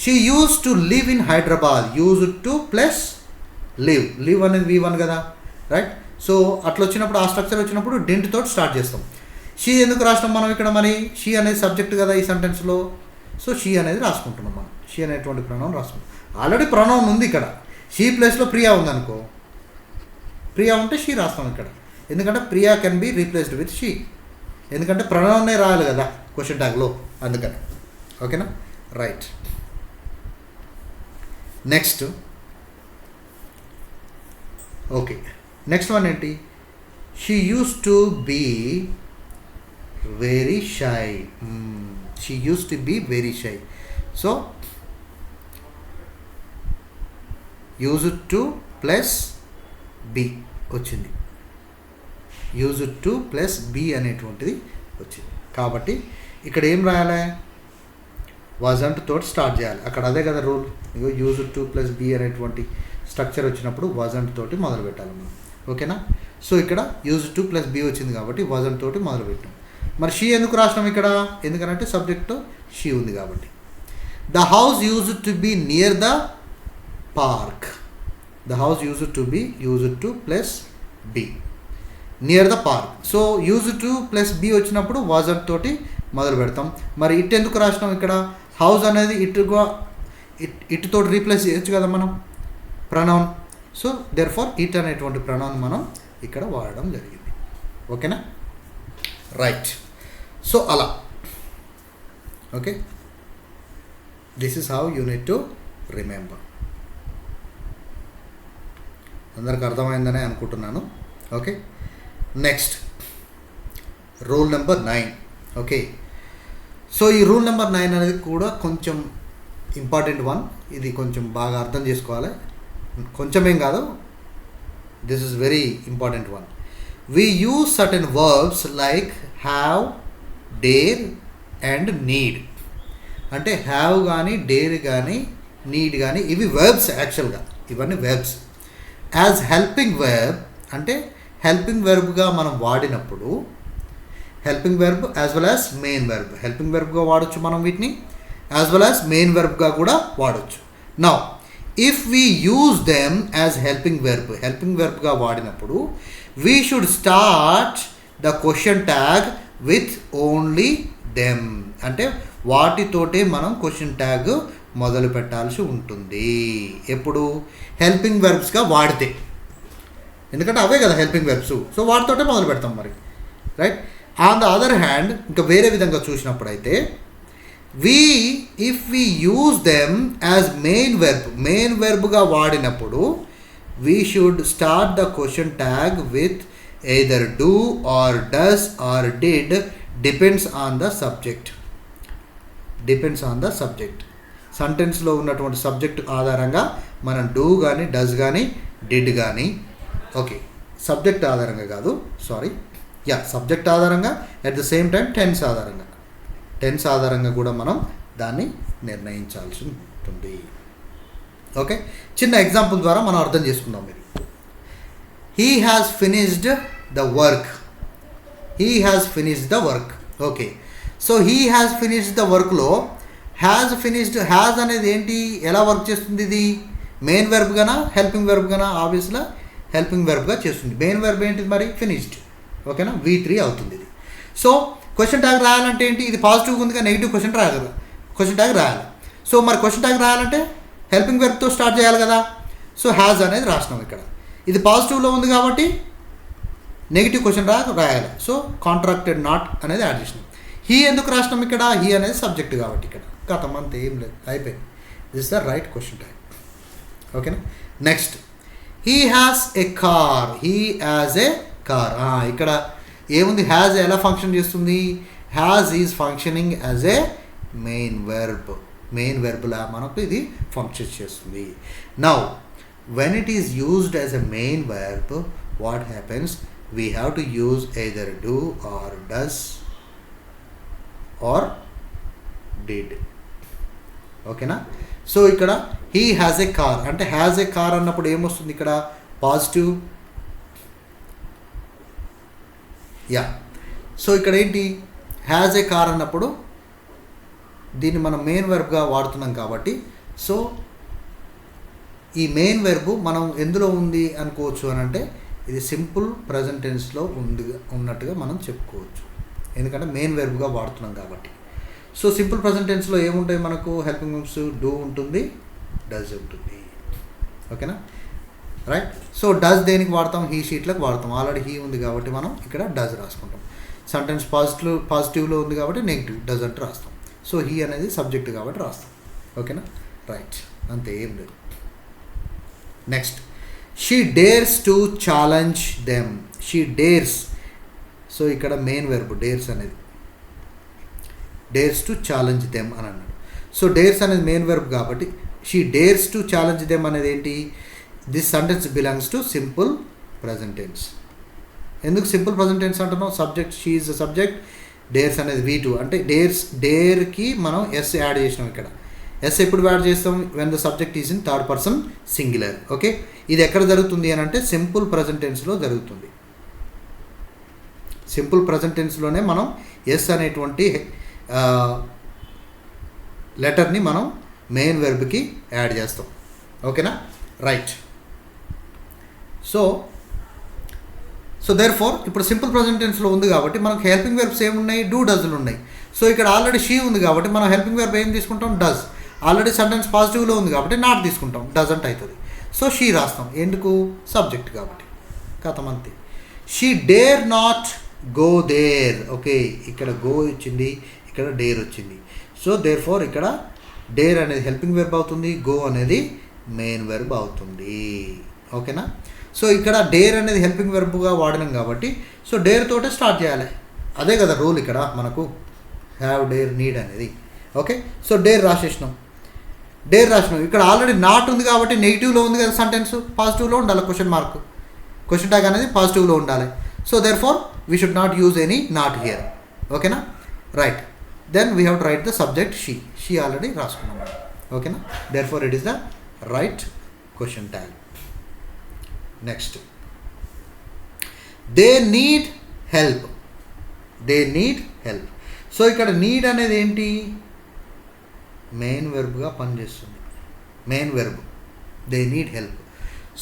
She use to live in Hyderabad. Used to plus live అనేది V1 కదా, రైట్? సో అట్లా వచ్చినప్పుడు, ఆ స్ట్రక్చర్ వచ్చినప్పుడు డింట్ తోటి స్టార్ట్ చేస్తాం. షీ ఎందుకు రాసినాం మనం ఇక్కడ? మరి షీ అనేది సబ్జెక్ట్ కదా ఈ సెంటెన్స్లో. సో షీ అనేది రాసుకుంటున్నాం మనం. షీ అనేటువంటి ప్రొనౌన్ రాసుకుంటాం. ఆల్రెడీ ప్రొనౌన్ ఉంది ఇక్కడ. షీ ప్లేస్లో ప్రియా ఉందనుకో, ప్రియా ఉంటే షీ రాస్తాం ఇక్కడ. ఎందుకంటే Priya can be replaced with she. ఎందుకంటే ప్రొనౌన్నే రాయాలి కదా క్వశ్చన్ ట్యాగ్లో, అందుకని. ఓకేనా? Right. Next, okay, next one ఏంటి? She use to be very shy. She use to be very shy. So used to plus be వచ్చింది. యూజ్డ్ టు ప్లస్ బి అనేటువంటిది వచ్చింది. కాబట్టి ఇక్కడ ఏం రాయాలి? వజంట్ తోటి స్టార్ట్ చేయాలి. అక్కడ అదే కదా రూల్. ఇగో యూజ్డ్ టు ప్లస్ బి అనేటువంటి స్ట్రక్చర్ వచ్చినప్పుడు వజంట్ తోటి మొదలు పెట్టాలి మనం. ఓకేనా? సో ఇక్కడ యూజ్డ్ టు ప్లస్ బి వచ్చింది కాబట్టి వజంట్ తోటి మొదలు పెట్టాం. మరి షీ ఎందుకు రాసినాం ఇక్కడ? ఎందుకంటే సబ్జెక్టు షీ ఉంది కాబట్టి. The house used to be near the park. The house used to be used to plus be, near the park. So used to plus be వచ్చినప్పుడు వాజంట్ తోటి మొదలు పెడతాం. మరి ఇట్ ఎందుకు రాసినాం ఇక్కడ? హౌస్ అనేది ఇట్ తోటి రీప్లేస్ చేయొచ్చు కదా మనం pronoun. So therefore it అనేటువంటి ప్రొనౌన్ మనం ఇక్కడ వాడడం జరిగింది. ఓకేనా, రైట్. సో అలా okay, this is how you need to remember. అందరికి అర్థమైందనే అనుకుంటున్నాను. Okay, next rule number 9. Okay, so ఈ రూల్ నెంబర్ 9 అనేది కూడా కొంచెం ఇంపార్టెంట్ వన్. ఇది కొంచెం బాగా అర్థం చేసుకోవాలి. కొంచెమేం కాదు, this is very important one. We use certain verbs like have, dare and need. అంటే హ్యావ్ కానీ, డేర్ కానీ, నీడ్ కానీ ఇవి వర్బ్స్. యాక్చువల్గా ఇవన్నీ వర్బ్స్. యాజ్ హెల్పింగ్ వర్బ్ అంటే హెల్పింగ్ వెర్బ్గా మనం వాడినప్పుడు, helping verb as well as main verb. Helping వెర్బ్గా వాడచ్చు మనం వీటిని, యాజ్ వెల్ యాజ్ మెయిన్ వెర్బ్గా కూడా వాడచ్చు. Now if we use them as helping verb, helping వెర్బ్గా వాడినప్పుడు we should start the question tag with only them. అంటే వాటితోటే మనం క్వశ్చన్ ట్యాగ్ మొదలు పెట్టాల్సి ఉంటుంది. ఎప్పుడు? హెల్పింగ్ వెర్బ్స్గా వాడితే, ఎందుకంటే అవే కదా హెల్పింగ్ వెర్బ్స్. సో వాటితోటే మొదలు పెడతాం మరి, right. On the other hand ఇంకా వేరే విధంగా చూసినప్పుడైతే if we use them as main verb, main వెర్బ్గా వాడినప్పుడు we should start the question tag with either do or does or did, depends on the subject. Depends on the subject. సెంటెన్స్లో ఉన్నటువంటి సబ్జెక్ట్ ఆధారంగా మనం డూ కానీ, డస్ కానీ, డిడ్ కానీ, ఓకే సబ్జెక్ట్ ఆధారంగా కాదు, సారీ, సబ్జెక్ట్ ఆధారంగా, at the same time tense ఆధారంగా కూడా మనం దాన్ని నిర్ణయించాల్సి ఉంటుంది. ఓకే, చిన్న ఎగ్జాంపుల్ ద్వారా మనం అర్థం చేసుకుందాం. మీరు he has finished the work. He has finished the work. Okay, so he has finished the వర్క్లో హ్యాజ్ ఫినిష్డ్, హ్యాజ్ అనేది ఏంటి, ఎలా వర్క్ చేస్తుంది? ఇది మెయిన్ వెర్బ్ గానా, హెల్పింగ్ వెర్బ్ గానా? ఆబ్వియస్గా హెల్పింగ్ వెర్బ్గా చేస్తుంది. మెయిన్ వెర్బ్ ఏంటిది మరి? ఫినిష్డ్. ఓకేనా, V3 అవుతుంది ఇది. సో క్వశ్చన్ ట్యాగ్ రాయాలంటే ఏంటి? ఇది పాజిటివ్ ఉందిగా, నెగిటివ్ క్వశ్చన్ ట్యాగ్ రాయాలి. సో మరి క్వశ్చన్ ట్యాగ్ రాయాలంటే హెల్పింగ్ వెర్బ్తో స్టార్ట్ చేయాలి కదా. సో హ్యాజ్ అనేది రాసినాం ఇక్కడ. ఇది పాజిటివ్లో ఉంది కాబట్టి నెగిటివ్ క్వశ్చన్ రాయాలి. సో కాంట్రాక్టెడ్ నాట్ అనేది యాడ్ చేసినాం. హీ ఎందుకు రాసినాం ఇక్కడ? హీ అనేది సబ్జెక్ట్ కాబట్టి ఇక్కడ కథం అంతే, ఏం లేదు, అయిపోయింది. This the right question tag. ఓకేనా, next he has a car. He has a car. ఇక్కడ ఏముంది? హ్యాజ్ ఎలా ఫంక్షన్ చేస్తుంది? Has is functioning as a main verb. Main వెర్బ్లా మనకు ఇది ఫంక్షన్ చేస్తుంది. Now when it is used as a main verb, what happens? We have to use either do or does or did. ఓకేనా, సో ఇక్కడ హీ హ్యాజ్ ఎ కార్ అంటే హ్యాజ్ ఎ కార్ అన్నప్పుడు ఏమొస్తుంది ఇక్కడ? పాజిటివ్. సో ఇక్కడ ఏంటి? హ్యాజ్ ఏ కార్ అన్నప్పుడు దీన్ని మనం మెయిన్ వెర్బ్గా వాడుతున్నాం కాబట్టి, సో ఈ మెయిన్ వెర్బ్ మనం ఎందులో ఉంది అనుకోవచ్చు అని అంటే ఇది సింపుల్ ప్రజెంట్ టెన్స్లో ఉన్నట్టుగా మనం చెప్పుకోవచ్చు. ఎందుకంటే మెయిన్ వెర్బ్గా వాడుతున్నాం కాబట్టి. సో సింపుల్ ప్రజెంట్ టెన్స్లో ఏముంటాయి మనకు? హెల్పింగ్ వెర్బ్స్ డూ ఉంటుంది, డస్ ఉంటుంది. ఓకేనా, రైట్. సో డస్ దేనికి వాడతాం? హీ షీట్లకు వాడతాం. ఆల్రెడీ హీ ఉంది కాబట్టి మనం ఇక్కడ డస్ రాసుకుంటాం. సెంటెన్స్ పాజిటివ్లో ఉంది కాబట్టి నెగిటివ్ డజంట్ రాస్తాం. సో హీ అనేది సబ్జెక్ట్ కాబట్టి రాస్తాం. ఓకేనా, రైట్, అంతే, ఏం లేదు. Next she dares to challenge them. She dares, so ఇక్కడ మెయిన్ వెర్బ్ డేర్స్ అనేది, డేర్స్ టు ఛాలెంజ్ దెమ్ అని అన్నాడు. సో డేర్స్ అనేది మెయిన్ వెర్బ్ కాబట్టి she dares to challenge them అనేది ఏంటి? This sentence belongs to simple present tense. ఎందుకు సింపుల్ ప్రజెంట్ టెన్స్ అంటున్నాం? Subject, she is the subject, dares అనేది V2 అంటే డేర్కి మనం ఎస్ యాడ్ చేసినాం. ఇక్కడ ఎస్ ఎప్పుడు యాడ్ చేస్తాం? When the subject is in third person singular. Okay, ఇది ఎక్కడ జరుగుతుంది అని అంటే సింపుల్ ప్రజెంట్ టెన్స్లో జరుగుతుంది. సింపుల్ ప్రజెంట్ టెన్స్లోనే మనం ఎస్ అనేటువంటి లెటర్ని మనం మెయిన్ వెర్బ్కి యాడ్ చేస్తాం. ఓకేనా, రైట్. సో దేర్ ఫోర్ ఇప్పుడు సింపుల్ ప్రజెంట్ టెన్స్లో ఉంది కాబట్టి మనకు హెల్పింగ్ వెర్బ్స్ ఏమున్నాయి? డూ, డస్లు ఉన్నాయి. సో ఇక్కడ ఆల్రెడీ షీ ఉంది కాబట్టి మనం హెల్పింగ్ వెర్బ్ ఏం తీసుకుంటాం? డస్. ఆల్రెడీ సెంటెన్స్ పాజిటివ్లో ఉంది కాబట్టి నాట్ తీసుకుంటాం, డజంట్ అవుతుంది. సో షీ రాస్తాం, ఎందుకు సబ్జెక్ట్ కాబట్టి. కథం అంతే. She dare not go there. Okay, ఇక్కడ గో వచ్చింది, ఇక్కడ డేర్ వచ్చింది. సో దేర్ ఫోర్ ఇక్కడ డేర్ అనేది హెల్పింగ్ వెర్బ్ అవుతుంది, గో అనేది మెయిన్ వెర్బ్ అవుతుంది. ఓకేనా. సో ఇక్కడ డేర్ అనేది హెల్పింగ్ వెర్బ్గా వాడినాం కాబట్టి సో డేర్ తోటే స్టార్ట్ చేయాలి. అదే కదా రూల్ ఇక్కడ మనకు, హ్యావ్, డేర్, నీడ్ అనేది. ఓకే, సో డేర్ రాసేసినాం. ఇక్కడ ఆల్రెడీ నాట్ ఉంది కాబట్టి నెగిటివ్లో ఉంది కదా సెంటెన్స్, పాజిటివ్లో ఉండాలి. క్వశ్చన్ ట్యాగ్ అనేది పాజిటివ్లో ఉండాలి. So therefore we should not use any not here. ఓకేనా, right. Then we have to write the subject she already రాసుకున్నాం. ఓకేనా, therefore it is the right question tag. Next, they need help. So ఇక్కడ నీడ్ అనేది ఏంటి, మెయిన్ వెర్బ్గా పనిచేస్తుంది. Main verb they need help.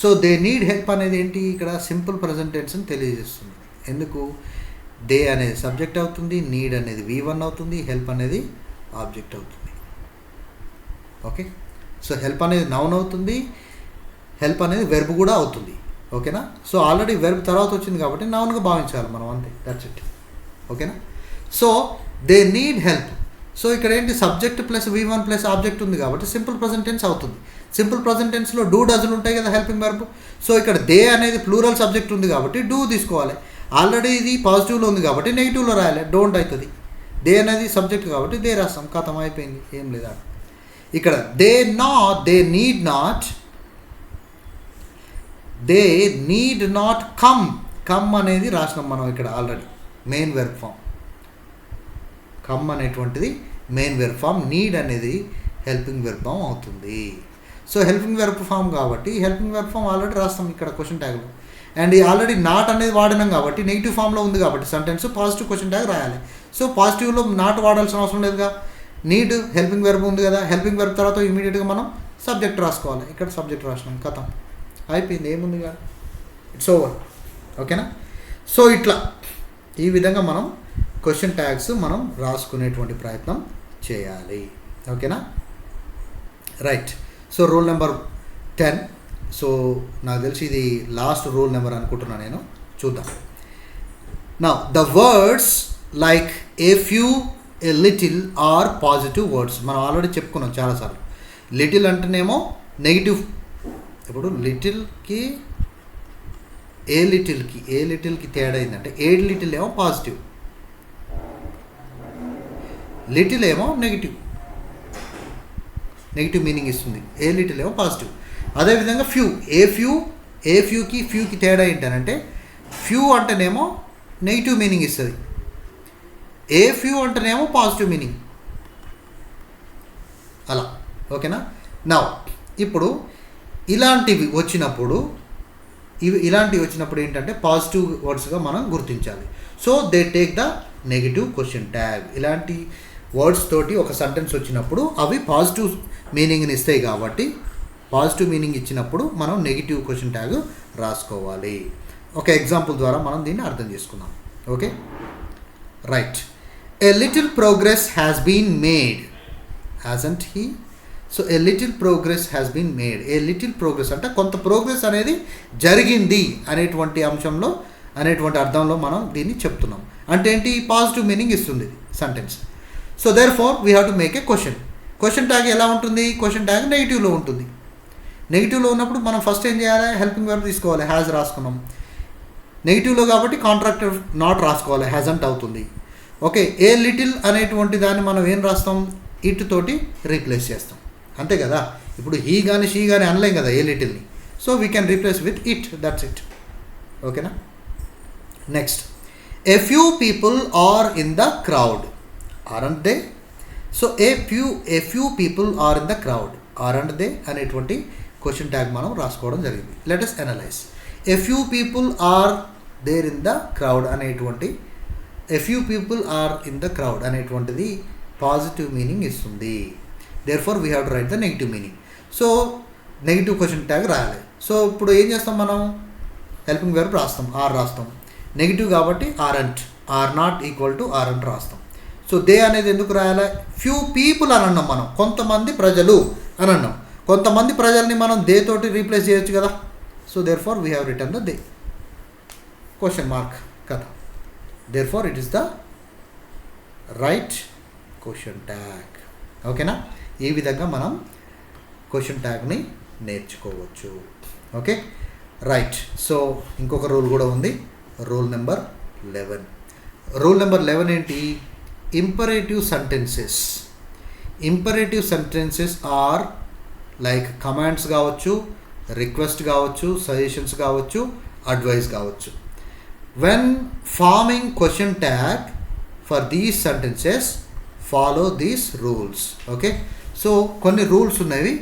So they need help అనేది ఏంటి, ఇక్కడ సింపుల్ ప్రజెంట్ టెన్స్ని తెలియజేస్తుంది. ఎందుకు, దే అనేది సబ్జెక్ట్ అవుతుంది, నీడ్ అనేది V1 అవుతుంది, హెల్ప్ అనేది ఆబ్జెక్ట్ అవుతుంది. ఓకే, సో హెల్ప్ అనేది నౌన్ అవుతుంది, హెల్ప్ అనేది వెర్బ్ కూడా అవుతుంది. ఓకేనా. సో ఆల్రెడీ వెర్బ్ తర్వాత వచ్చింది కాబట్టి నౌన్గా భావించాలి మనం, అంతే, దట్స్ ఇట్. ఓకేనా. So they need help. So ఇక్కడ ఏంటి, subject plus V1 plus object ఉంది కాబట్టి సింపుల్ ప్రజెంట్ టెన్స్ అవుతుంది. సింపుల్ ప్రజెంట్ టెన్స్లో డూ డజన్ ఉంటాయి కదా హెల్పింగ్ వెర్బ్. సో ఇక్కడ దే అనేది ప్లూరల్ సబ్జెక్ట్ ఉంది కాబట్టి డూ తీసుకోవాలి. ఆల్రెడీ ఇది పాజిటివ్లో ఉంది కాబట్టి నెగిటివ్లో రాయాలి, డోంట్ అవుతుంది. దే అనేది సబ్జెక్ట్ కాబట్టి దే రాస్తాం, కథం అయిపోయింది, ఏం లేదా. ఇక్కడ దే నీడ్ నాట్ కమ్ అనేది రాసినాం మనం ఇక్కడ already. Main verb form come అనేటువంటిది మెయిన్ వెర్బ్ ఫామ్, నీడ్ అనేది హెల్పింగ్ వెర్బ్ ఫామ్ అవుతుంది. సో హెల్పింగ్ వెర్బ్ ఫామ్ కాబట్టి హెల్పింగ్ వెర్బ్ ఫామ్ ఆల్రెడీ రాస్తాం ఇక్కడ క్వశ్చన్ ట్యాగ్లో. అండ్ ఆల్రెడీ నాట్ అనేది వాడినాం కాబట్టి నెగిటివ్ ఫామ్లో ఉంది కాబట్టి సెంటెన్స్ పాజిటివ్ క్వశ్చన్ ట్యాగ్ రాయాలి. సో పాజిటివ్లో నాట్ వాడాల్సిన అవసరం లేదుగా, నీడ్ హెల్పింగ్ వెర్బ్ ఉంది కదా, హెల్పింగ్ వెర్బ్ తర్వాత ఇమీడియట్గా మనం సబ్జెక్ట్ రాసుకోవాలి. ఇక్కడ సబ్జెక్ట్ రాసినాం, కథం అయిపోయింది, ఏముంది కదా, ఇట్స్ ఓవర్. ఓకేనా. సో ఇట్లా ఈ విధంగా మనం క్వశ్చన్ ట్యాగ్స్ మనం రాసుకునేటువంటి ప్రయత్నం చేయాలి. ఓకేనా, right. So rule number 10. So నాకు తెలిసి ఇది లాస్ట్ రూల్ నెంబర్ అనుకుంటున్నాను నేను, చూద్దాం. Now the words like a few, a little are positive words. మనం ఆల్రెడీ చెప్పుకున్నాం చాలాసార్లు. లిటిల్ అంటేనేమో నెగిటివ్. ఇప్పుడు లిటిల్కి ఏ లిటిల్కి తేడా ఏంటంటే ఏ లిటిల్ ఏమో పాజిటివ్, లిటిల్ ఏమో నెగిటివ్ మీనింగ్ ఇస్తుంది. ఏ లిటిల్ ఏమో పాజిటివ్. అదేవిధంగా ఫ్యూకి తేడా ఏంటంటే ఫ్యూ అంటేనేమో నెగిటివ్ మీనింగ్ ఇస్తుంది, ఏ ఫ్యూ అంటేనేమో పాజిటివ్ మీనింగ్, అలా. ఓకేనా. నౌ ఇప్పుడు ఇలాంటివి వచ్చినప్పుడు ఏంటంటే పాజిటివ్ వర్డ్స్గా మనం గుర్తించాలి. So they take the negative question tag. ఇలాంటి వర్డ్స్ తోటి ఒక సెంటెన్స్ వచ్చినప్పుడు అవి పాజిటివ్ మీనింగ్ని ఇస్తాయి కాబట్టి పాజిటివ్ మీనింగ్ ఇచ్చినప్పుడు మనం నెగిటివ్ క్వశ్చన్ ట్యాగ్ రాసుకోవాలి. ఒక ఎగ్జాంపుల్ ద్వారా మనం దీన్ని అర్థం చేసుకుందాం. Okay, right. A little progress has been made, hasn't he. So a little progress has been made. A little progress అంటే కొంత ప్రోగ్రెస్ అనేది జరిగింది అనేటువంటి అంశంలో, అనేటువంటి అర్థంలో మనం దీన్ని చెప్తున్నాం. అంటే ఏంటి, పాజిటివ్ మీనింగ్ ఇస్తుంది sentence. So therefore we have to make a question tag ఎలా ఉంటుంది, క్వశ్చన్ ట్యాగ్ నెగిటివ్లో ఉంటుంది. నెగిటివ్లో ఉన్నప్పుడు మనం ఫస్ట్ ఏం చేయాలి, హెల్పింగ్ వెర్బ్ తీసుకోవాలి, హ్యాజ్ రాసుకున్నాం. నెగిటివ్లో కాబట్టి కాంట్రాక్టర్ నాట్ రాసుకోవాలి, హ్యాజంట్ అవుతుంది. ఓకే, ఏ లిటిల్ అనేటువంటి దాన్ని మనం ఏం రాస్తాం, ఇట్ తోటి రీప్లేస్ చేస్తాం, అంతే కదా. ఇప్పుడు హీ కానీ షీ కానీ అనలేం కదా ఏ లిటిల్ని. So we can replace with it, that's it. ఓకేనా. Next, a few people are in the crowd, aren't they. So a few people are in the crowd, aren't they అనేటువంటి క్వశ్చన్ ట్యాగ్ మనం రాసుకోవడం జరిగింది. Let us analyse. A few people are there in the crowd అనేటువంటి, a few people are in the crowd అనేటువంటిది పాజిటివ్ మీనింగ్ ఇస్తుంది. Therefore we have to write the negative meaning. So negative question tag రాయాలి. సో ఇప్పుడు ఏం చేస్తాం, మనం హెల్పింగ్ వెర్బ్ రాస్తాం, ఆర్ రాస్తాం. నెగిటివ్ కాబట్టి ఆర్ నాట్ ఈక్వల్ టు ఆర్ అంట్ రాస్తాం. సో దే అనేది ఎందుకు రాయాలి? ఫ్యూ పీపుల్ అని అన్నాం మనం, కొంతమంది ప్రజలు అని అన్నాం. కొంతమంది ప్రజల్ని మనం దే తోటి రీప్లేస్ చేయొచ్చు కదా. So therefore we have return the they question mark కదా. Therefore it is the right question tag. ఓకేనా? ఈ విధంగా మనం క్వశ్చన్ ట్యాగ్ని నేర్చుకోవచ్చు. ఓకే, రైట్. సో ఇంకొక రూల్ కూడా ఉంది, రూల్ నెంబర్ 11. రూల్ నెంబర్ 11 ఏంటి? Imperative sentences. Imperative sentences are like commands కావచ్చు, రిక్వెస్ట్ కావచ్చు, సజెషన్స్ కావచ్చు, అడ్వైస్ కావచ్చు. When forming question tag for these sentences follow these rules. Okay, so కొన్ని రూల్స్ ఉన్నవి.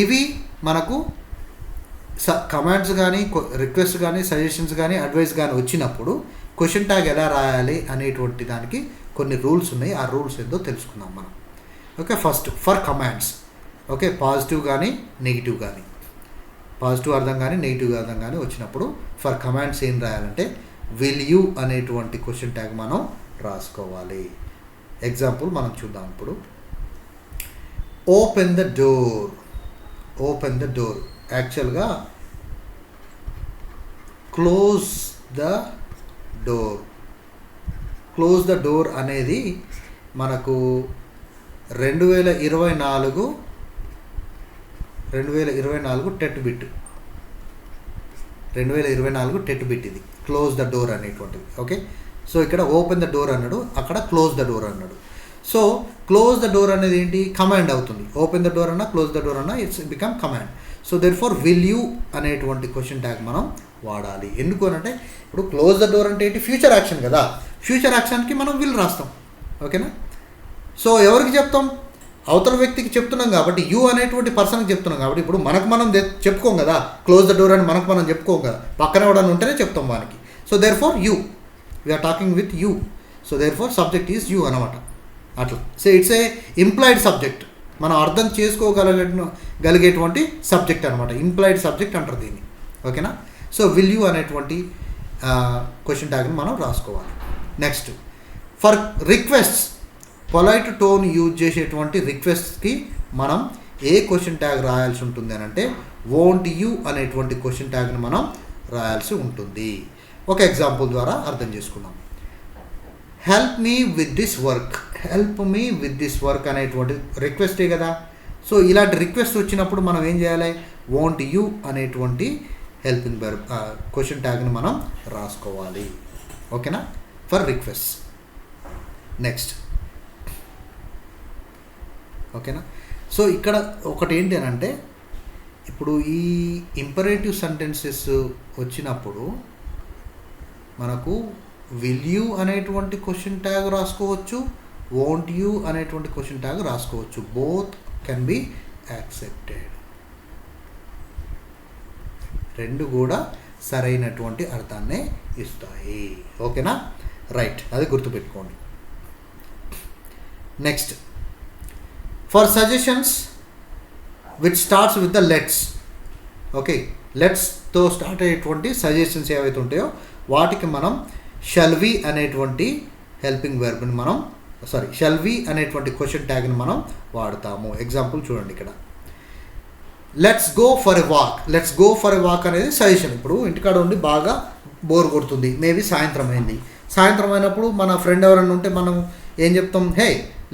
ఇవి మనకు కమాండ్స్ కానీ, రిక్వెస్ట్ కానీ, సజెషన్స్ కానీ, అడ్వైస్ కానీ వచ్చినప్పుడు క్వశ్చన్ ట్యాగ్ ఎలా రాయాలి అనేటువంటి దానికి కొన్ని రూల్స్ ఉన్నాయి. ఆ రూల్స్ ఏందో తెలుసుకుందాం మనం. Okay, first for commands. Okay, positive కానీ నెగిటివ్ కానీ, పాజిటివ్ అర్థం కానీ నెగిటివ్ అర్థం కానీ వచ్చినప్పుడు ఫర్ కమాండ్స్ ఏం రాయాలంటే విల్ యూ అనేటువంటి క్వశ్చన్ ట్యాగ్ మనం రాసుకోవాలి. ఎగ్జాంపుల్ మనం చూద్దాం ఇప్పుడు. Open the door. Open the door యాక్చువల్గా close the door. Close the door అనేది మనకు 2024 టెట్ బిట్. 2024 టెట్ బిట్ ఇది క్లోజ్ ద డోర్ అనేటువంటిది. ఓకే, సో ఇక్కడ ఓపెన్ ద డోర్ అన్నాడు, అక్కడ క్లోజ్ ద డోర్ అన్నాడు. సో క్లోజ్ ద డోర్ అనేది ఏంటి? కమాండ్ అవుతుంది. ఓపెన్ ద డోర్ అన్నా క్లోజ్ ద డోర్ అన్నా it's become command. So therefore will you అనేటువంటి క్వశ్చన్ ట్యాగ్ మనం వాడాలి. ఎందుకు అనంటే ఇప్పుడు క్లోజ్ ద డోర్ అంటే ఏంటి? ఫ్యూచర్ యాక్షన్ కదా. ఫ్యూచర్ యాక్షన్కి మనం విల్ రాస్తాం. ఓకేనా? సో ఎవరికి చెప్తాం? అవతల వ్యక్తికి చెప్తున్నాం కాబట్టి, యూ అనేటువంటి పర్సన్కి చెప్తున్నాం కాబట్టి. ఇప్పుడు మనకు మనం చెప్పుకోం కదా, క్లోజ్ ద డోర్ అని మనకు మనం చెప్పుకోం కదా, పక్కన ఎవడని ఉంటేనే చెప్తాం వానికి. So therefore you, we're talking with you. So therefore subject is you అనమాట. అట్లా. So it's a implied subject, మనం అర్థం చేసుకోగలిగేటువంటి సబ్జెక్ట్ అనమాట. ఇంప్లాయిడ్ సబ్జెక్ట్ అంటారు దీన్ని. ఓకేనా? సో విల్ యూ అనేటువంటి క్వశ్చన్ ట్యాగ్ని మనం రాసుకోవాలి. Next for requests, polite tone use చేసేటువంటి రిక్వెస్ట్కి మనం ఏ క్వశ్చన్ ట్యాగ్ రాయాల్సి ఉంటుంది అని అంటే వోంట్ యూ అనేటువంటి క్వశ్చన్ ట్యాగ్ని మనం రాయాల్సి ఉంటుంది. ఒక ఎగ్జాంపుల్ ద్వారా అర్థం చేసుకుందాం. Help me with this work. Help me with this work అనేటువంటి రిక్వెస్టే కదా. సో ఇలాంటి రిక్వెస్ట్ వచ్చినప్పుడు మనం ఏం చేయాలి? వోంట్ యూ అనేటువంటి హెల్పింగ్ వెర్బ్ క్వశ్చన్ ట్యాగ్ని మనం రాసుకోవాలి. ఓకేనా? For request. నెక్స్ట్ ఓకేనా? సో ఇక్కడ ఒకటి ఏంటి అని అంటే, ఇప్పుడు ఈ ఇంపరేటివ్ సెంటెన్సెస్ వచ్చినప్పుడు మనకు విల్ యూ అనేటువంటి క్వశ్చన్ ట్యాగ్ రాసుకోవచ్చు, వోంట్ యూ అనేటువంటి క్వశ్చన్ ట్యాగ్ రాసుకోవచ్చు. Both can be accepted. రెండు కూడా సరైనటువంటి అర్థాన్నే ఇస్తాయి. ఓకేనా? రైట్, అది గుర్తుపెట్టుకోండి. Next for suggestions which starts with the let's. Okay, లెట్స్తో స్టార్ట్ అయ్యేటువంటి సజెషన్స్ ఏవైతే ఉంటాయో వాటికి మనం షల్ వి అనేటువంటి హెల్పింగ్ వెర్బ్ని మనం షల్ వి అనేటువంటి క్వశ్చన్ ట్యాగ్ని మనం వాడతాము. ఎగ్జాంపుల్ చూడండి ఇక్కడ. Let's go for a walk. Let's go for a walk అనేది సజెషన్. ఇప్పుడు ఇంటికాడ ఉండి బాగా బోర్ కొడుతుంది, మేబీ సాయంత్రం అయింది. సాయంత్రం అయినప్పుడు మన ఫ్రెండ్ ఎవరైనా ఉంటే మనం ఏం చెప్తాం? Hey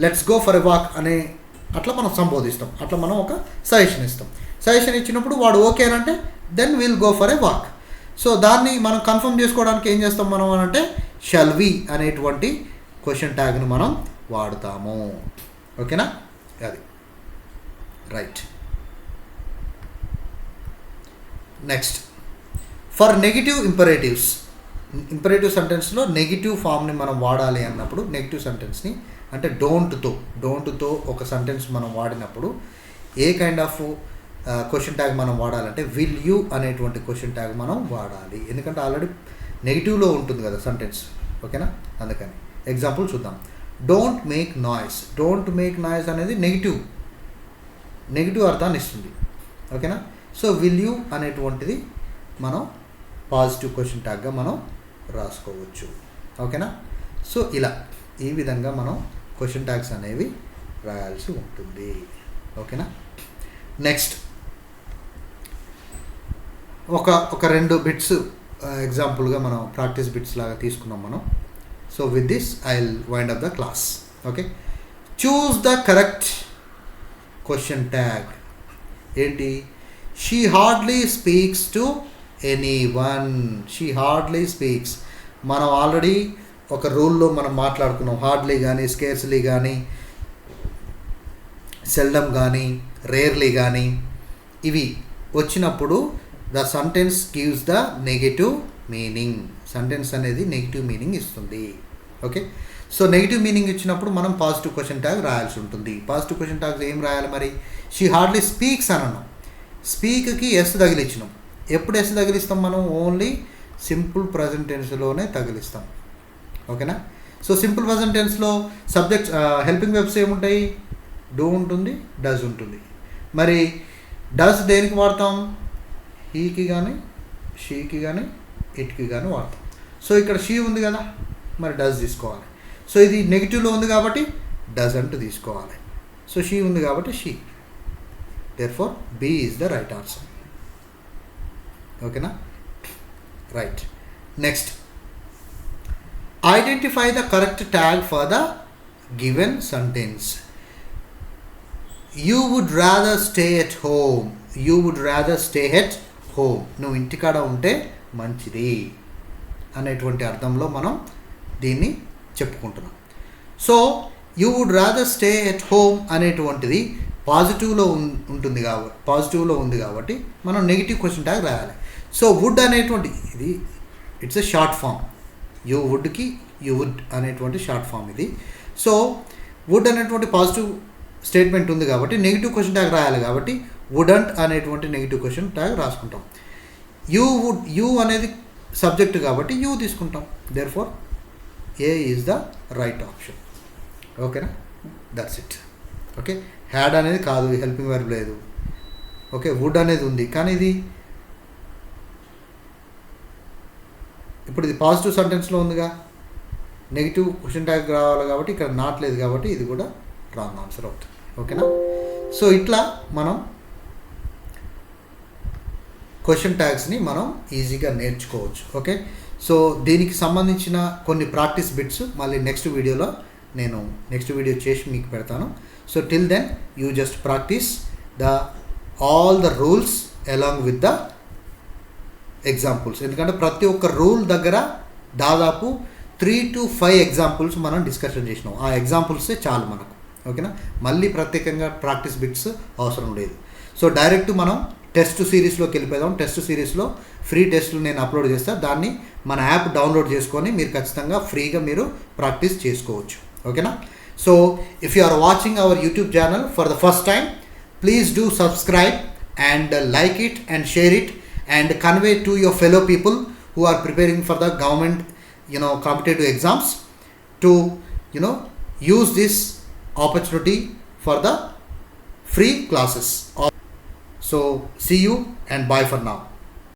let's go for a walk అనే అట్లా మనం సంబోధిస్తాం. అట్లా మనం ఒక సజెషన్ ఇస్తాం. సజెషన్ ఇచ్చినప్పుడు వాడు ఓకే అని అంటే then will go for a walk. So దాన్ని మనం కన్ఫర్మ్ చేసుకోవడానికి ఏం చేస్తాం మనం అని అంటే షల్ వి అనేటువంటి క్వశ్చన్ ట్యాగ్ను మనం వాడతాము. ఓకేనా? అది right. Next for negative imperatives. Imperative సెంటెన్స్లో నెగిటివ్ ఫామ్ని మనం వాడాలి అన్నప్పుడు నెగిటివ్ సెంటెన్స్ని అంటే డోంట్తో ఒక సెంటెన్స్ మనం వాడినప్పుడు ఏ కైండ్ ఆఫ్ క్వశ్చన్ ట్యాగ్ మనం వాడాలంటే విల్ యూ అనేటువంటి క్వశ్చన్ ట్యాగ్ మనం వాడాలి. ఎందుకంటే ఆల్రెడీ నెగిటివ్లో ఉంటుంది కదా సెంటెన్స్. ఓకేనా? అందుకని ఎగ్జాంపుల్ చూద్దాం. Don't make noise. Don't make noise అనేది నెగిటివ్ అర్థాన్ని ఇస్తుంది. ఓకేనా? సో విల్ యూ అనేటువంటిది మనం పాజిటివ్ క్వశ్చన్ ట్యాగ్గా మనం రాసుకోవచ్చు. ఓకేనా? సో ఇలా ఈ విధంగా మనం క్వశ్చన్ ట్యాగ్స్ అనేవి రాయాల్సి ఉంటుంది. ఓకేనా. నెక్స్ట్ ఒక రెండు బిట్స్ ఎగ్జాంపుల్గా మనం ప్రాక్టీస్ బిట్స్ లాగా తీసుకున్నాం మనం. So with this I will wind up the class. Okay. Choose the correct question tag. ఏంటి? She hardly speaks to anyone. She hardly speaks. మనం ఆల్రెడీ ఒక రూల్లో మనం మాట్లాడుకున్నాం. హార్డ్లీ కానీ, స్కేర్స్లీ కానీ, సెల్డమ్ కానీ, రేర్లీ కానీ ఇవి వచ్చినప్పుడు the sentence gives the negative meaning. Sentence అనేది నెగిటివ్ మీనింగ్ ఇస్తుంది. ఓకే. సో నెగిటివ్ మీనింగ్ ఇచ్చినప్పుడు మనం పాజిటివ్ క్వశ్చన్ ట్యాగ్ రాయాల్సి ఉంటుంది. పాజిటివ్ క్వశ్చన్ ట్యాగ్స్ ఏం రాయాలి మరి? షీ హార్డ్లీ స్పీక్స్ అని అన్నాం. స్పీక్కి ఎస్ తగిలించినాం. ఎప్పుడు ఎస్ తగిలిస్తాం మనం? ఓన్లీ సింపుల్ ప్రజెంట్ టెన్స్లోనే తగిలిస్తాం. ఓకేనా. సో సింపుల్ ప్రజెంట్ టెన్స్లో సబ్జెక్ట్స్ హెల్పింగ్ వెబ్స్ ఏముంటాయి? డూ ఉంటుంది, డస్ ఉంటుంది. మరి డస్ దేనికి వాడతాం? హీకి కానీ, షీకి కానీ, ఇట్కి కానీ వాడతాం. సో ఇక్కడ షీ ఉంది కదా, మరి డస్ తీసుకోవాలి. సో ఇది నెగిటివ్లో ఉంది కాబట్టి డజంట్ తీసుకోవాలి. సో షీ ఉంది కాబట్టి she. Therefore B is the right answer. ఓకేనా. Right. Next, identify the correct tag for the given sentence. You would rather stay at home. You would rather stay at home. నువ్వు ఇంటికాడ ఉంటే మంచిది అనేటువంటి అర్థంలో మనం దీన్ని చెప్పుకుంటున్నాం. సో you would rather stay at home అనేటువంటిది పాజిటివ్లో ఉంది కాబట్టి మనం నెగిటివ్ క్వశ్చన్ ట్యాగ్ రాయాలి. సో వుడ్ అనేటువంటి ఇది it's a short form. You వుడ్కి యూ వుడ్ అనేటువంటి షార్ట్ ఫామ్ ఇది. సో వుడ్ అనేటువంటి పాజిటివ్ స్టేట్మెంట్ ఉంది కాబట్టి నెగిటివ్ క్వశ్చన్ ట్యాగ్ రాయాలి. కాబట్టి వుడంట్ అనేటువంటి నెగిటివ్ క్వశ్చన్ ట్యాగ్ రాసుకుంటాం. యూ అనేది సబ్జెక్ట్ కాబట్టి యూ తీసుకుంటాం. Therefore A is the right option. ఓకేనా. That's it. ఓకే. హ్యాడ్ అనేది కాదు, హెల్పింగ్ వర్బ్ లేదు. ఓకే. వుడ్ అనేది ఉంది కానీ ఇది ఇప్పుడు ఇది పాజిటివ్ సెంటెన్స్లో ఉందిగా, నెగిటివ్ క్వశ్చన్ ట్యాగ్ రావాలి కాబట్టి ఇక్కడ నాట్ లేదు కాబట్టి ఇది కూడా రాంగ్ ఆన్సర్ అవుతుంది. ఓకేనా. సో ఇట్లా మనం క్వశ్చన్ ట్యాగ్స్ని మనం ఈజీగా నేర్చుకోవచ్చు. ఓకే. సో దీనికి సంబంధించిన కొన్ని ప్రాక్టీస్ బిట్స్ మళ్ళీ నెక్స్ట్ వీడియో చేసి మీకు పెడతాను. So till then you just practice all the rules along with the examples. ఎందుకంటే ప్రతి ఒక్క రూల్ దగ్గర దాదాపు 3 to 5 ఎగ్జాంపుల్స్ మనం డిస్కషన్ చేసినాం. ఆ ఎగ్జాంపుల్సే చాలు మనకు. ఓకేనా. మళ్ళీ ప్రత్యేకంగా ప్రాక్టీస్ బిట్స్ అవసరం లేదు. సో డైరెక్ట్ మనం టెస్ట్ సిరీస్లోకి వెళ్ళిపోదాం. టెస్ట్ సిరీస్లో ఫ్రీ టెస్ట్లు నేను అప్లోడ్ చేస్తాను. దాన్ని మన యాప్ డౌన్లోడ్ చేసుకొని మీరు ఖచ్చితంగా ఫ్రీగా మీరు ప్రాక్టీస్ చేసుకోవచ్చు. ఓకేనా. So if you are watching our YouTube channel for the first time, please do subscribe and like it and share it and convey to your fellow people who are preparing for the government competitive exams to use this opportunity for the free classes. So see you and bye for now.